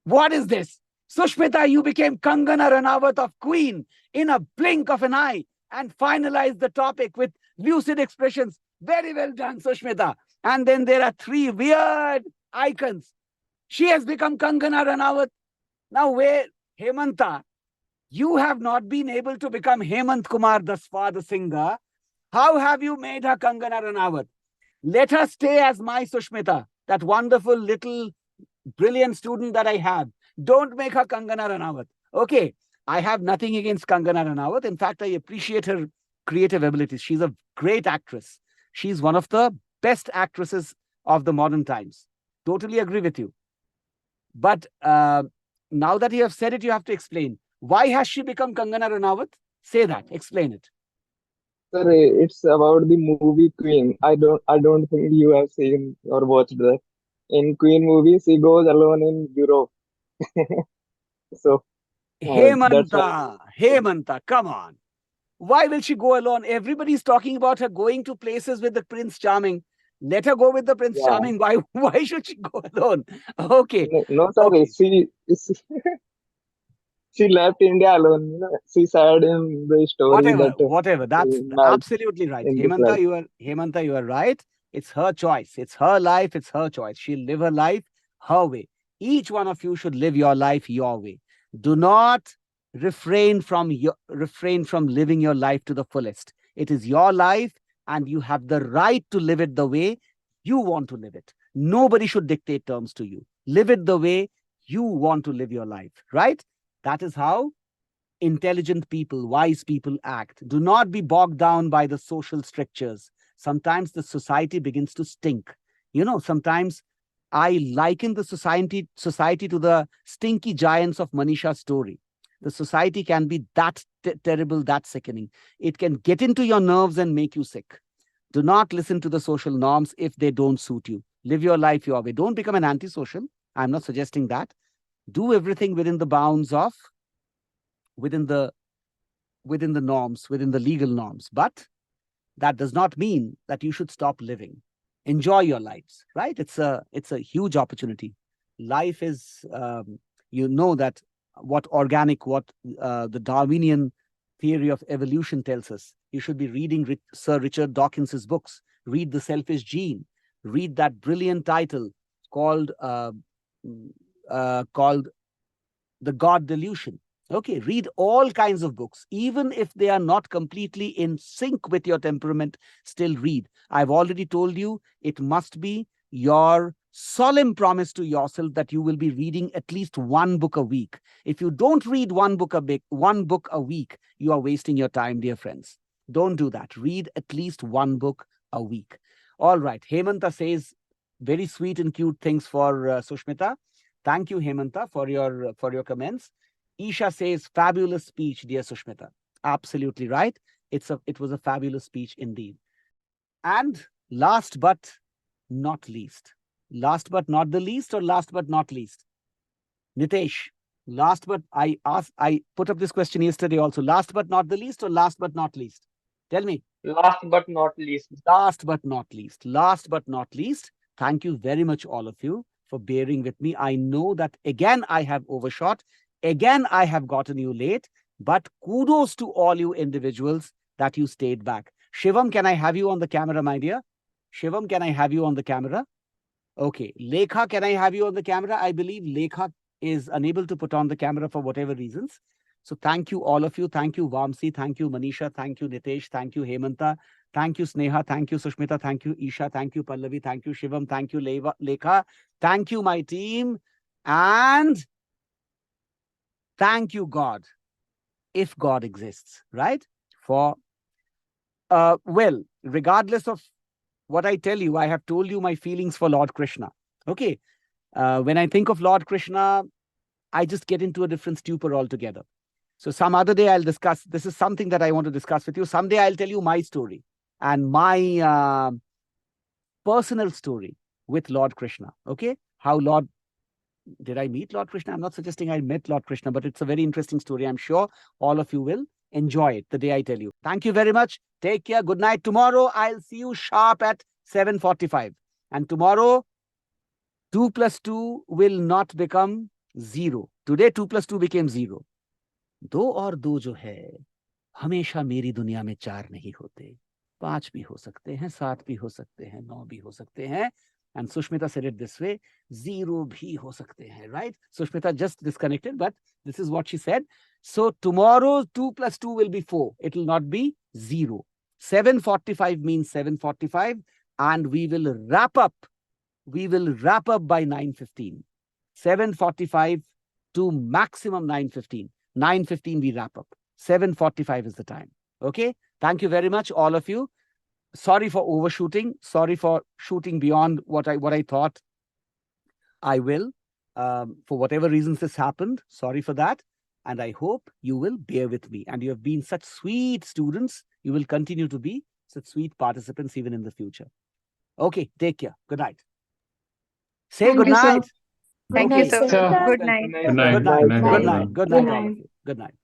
What is this? Sushmita, you became Kangana Ranawat of Queen in a blink of an eye and finalized the topic with lucid expressions. Very well done, Sushmita. And then there are 3 weird icons. She has become Kangana Ranawat. Now, where, Hemanta, you have not been able to become Hemant Kumar thus far, the singer. How have you made her Kangana Ranawat? Let her stay as my Sushmita, that wonderful little brilliant student that I have. Don't make her Kangana Ranawat. Okay, I have nothing against Kangana Ranawat. In fact, I appreciate her creative abilities. She's a great actress. She's one of the best actresses of the modern times. Totally agree with you. But now that you have said it, you have to explain. Why has she become Kangana Ranawat? Say that. Explain it. Sir, it's about the movie Queen. I don't think you have seen or watched that. In Queen movie, she goes alone in Europe. So that's why. Hemanta, come on. Why will she go alone? Everybody's talking about her going to places with the Prince Charming. Let her go with the Prince Yeah. Charming. Why should she go alone? Okay. No, sir. Okay. She left India alone. She said in the story that Whatever. That's met absolutely right. in this life. Hemanta, you are right. It's her choice. It's her life. It's her choice. She'll live her life her way. Each one of you should live your life your way. Do not refrain from living your life to the fullest. It is your life, and you have the right to live it the way you want to live it. Nobody should dictate terms to you. Live it the way you want to live your life, right? That is how intelligent people, wise people act. Do not be bogged down by the social strictures. Sometimes the society begins to stink. Sometimes I liken the society to the stinky giants of Manisha's story. The society can be that terrible, that sickening. It can get into your nerves and make you sick. Do not listen to the social norms if they don't suit you. Live your life your way. Don't become an antisocial. I'm not suggesting that. Do everything within the bounds of, within the norms, within the legal norms. But that does not mean that you should stop living. Enjoy your lives, right? It's a huge opportunity. Life is, that what the Darwinian theory of evolution tells us. You should be reading Sir Richard Dawkins's books. Read The Selfish Gene. Read that brilliant title called The God Delusion. Okay, read all kinds of books. Even if they are not completely in sync with your temperament, still read. I've already told you, it must be your solemn promise to yourself that you will be reading at least one book a week. If you don't read one book a week, you are wasting your time, dear friends. Don't do that. Read at least one book a week. All right. Hemanta says very sweet and cute things for Sushmita. Thank you, Hemanta, for your comments. Isha says, fabulous speech, dear Sushmita. Absolutely right. It was a fabulous speech indeed. And last but not least, last but not the least, or last but not least, Nitesh, I put up this question yesterday also. Last but not the least, or last but not least? Tell me. Last but not least. Last but not least. Last but not least, thank you very much, all of you, for bearing with me. I know that again I have overshot. Again, I have gotten you late, but kudos to all you individuals that you stayed back. Shivam, can I have you on the camera, my dear? Shivam, can I have you on the camera? Okay. Lekha, can I have you on the camera? I believe Lekha is unable to put on the camera for whatever reasons. So thank you, all of you. Thank you, Vamsi. Thank you, Manisha. Thank you, Nitesh. Thank you, Hemanta. Thank you, Sneha. Thank you, Sushmita. Thank you, Isha. Thank you, Pallavi. Thank you, Shivam. Thank you, Lekha. Thank you, my team. And thank you, God, if God exists, right? Well, regardless of what I tell you, I have told you my feelings for Lord Krishna. Okay. When I think of Lord Krishna, I just get into a different stupor altogether. So some other day I'll discuss, this is something that I want to discuss with you. Someday I'll tell you my story and my personal story with Lord Krishna. Okay. Did I meet Lord Krishna? I'm not suggesting I met Lord Krishna, but it's a very interesting story. I'm sure all of you will enjoy it the day I tell you. Thank you very much. Take care. Good night. Tomorrow, I'll see you sharp at 7:45. And tomorrow, 2 plus 2 will not become 0. Today, 2 plus 2 became 0. 2 और 2 जो है, हमेशा मेरी दुनिया में 4 नहीं होते. 5 भी हो सकते हैं, 7 भी हो सकते हैं, 9 भी हो सकते हैं. And Sushmita said it this way, 0 bhi ho sakte hain, right? Sushmita just disconnected, but this is what she said. So tomorrow, 2 plus 2 will be 4. It will not be 0. 7:45 means 7:45, and we will wrap up. We will wrap up by 9:15. 7:45 to maximum 9:15. 9:15 we wrap up. 7:45 is the time. Okay? Thank you very much, all of you. Sorry for overshooting. Sorry for shooting beyond what I thought I will. For whatever reasons this happened, sorry for that. And I hope you will bear with me. And you have been such sweet students. You will continue to be such sweet participants even in the future. Okay, take care. Good night. Say Thank good you, sir. night. Thank Okay. you so Sir. much. Good night. Good night. Good night. Good night, Good everyone. night. Good night, all of you. Good night.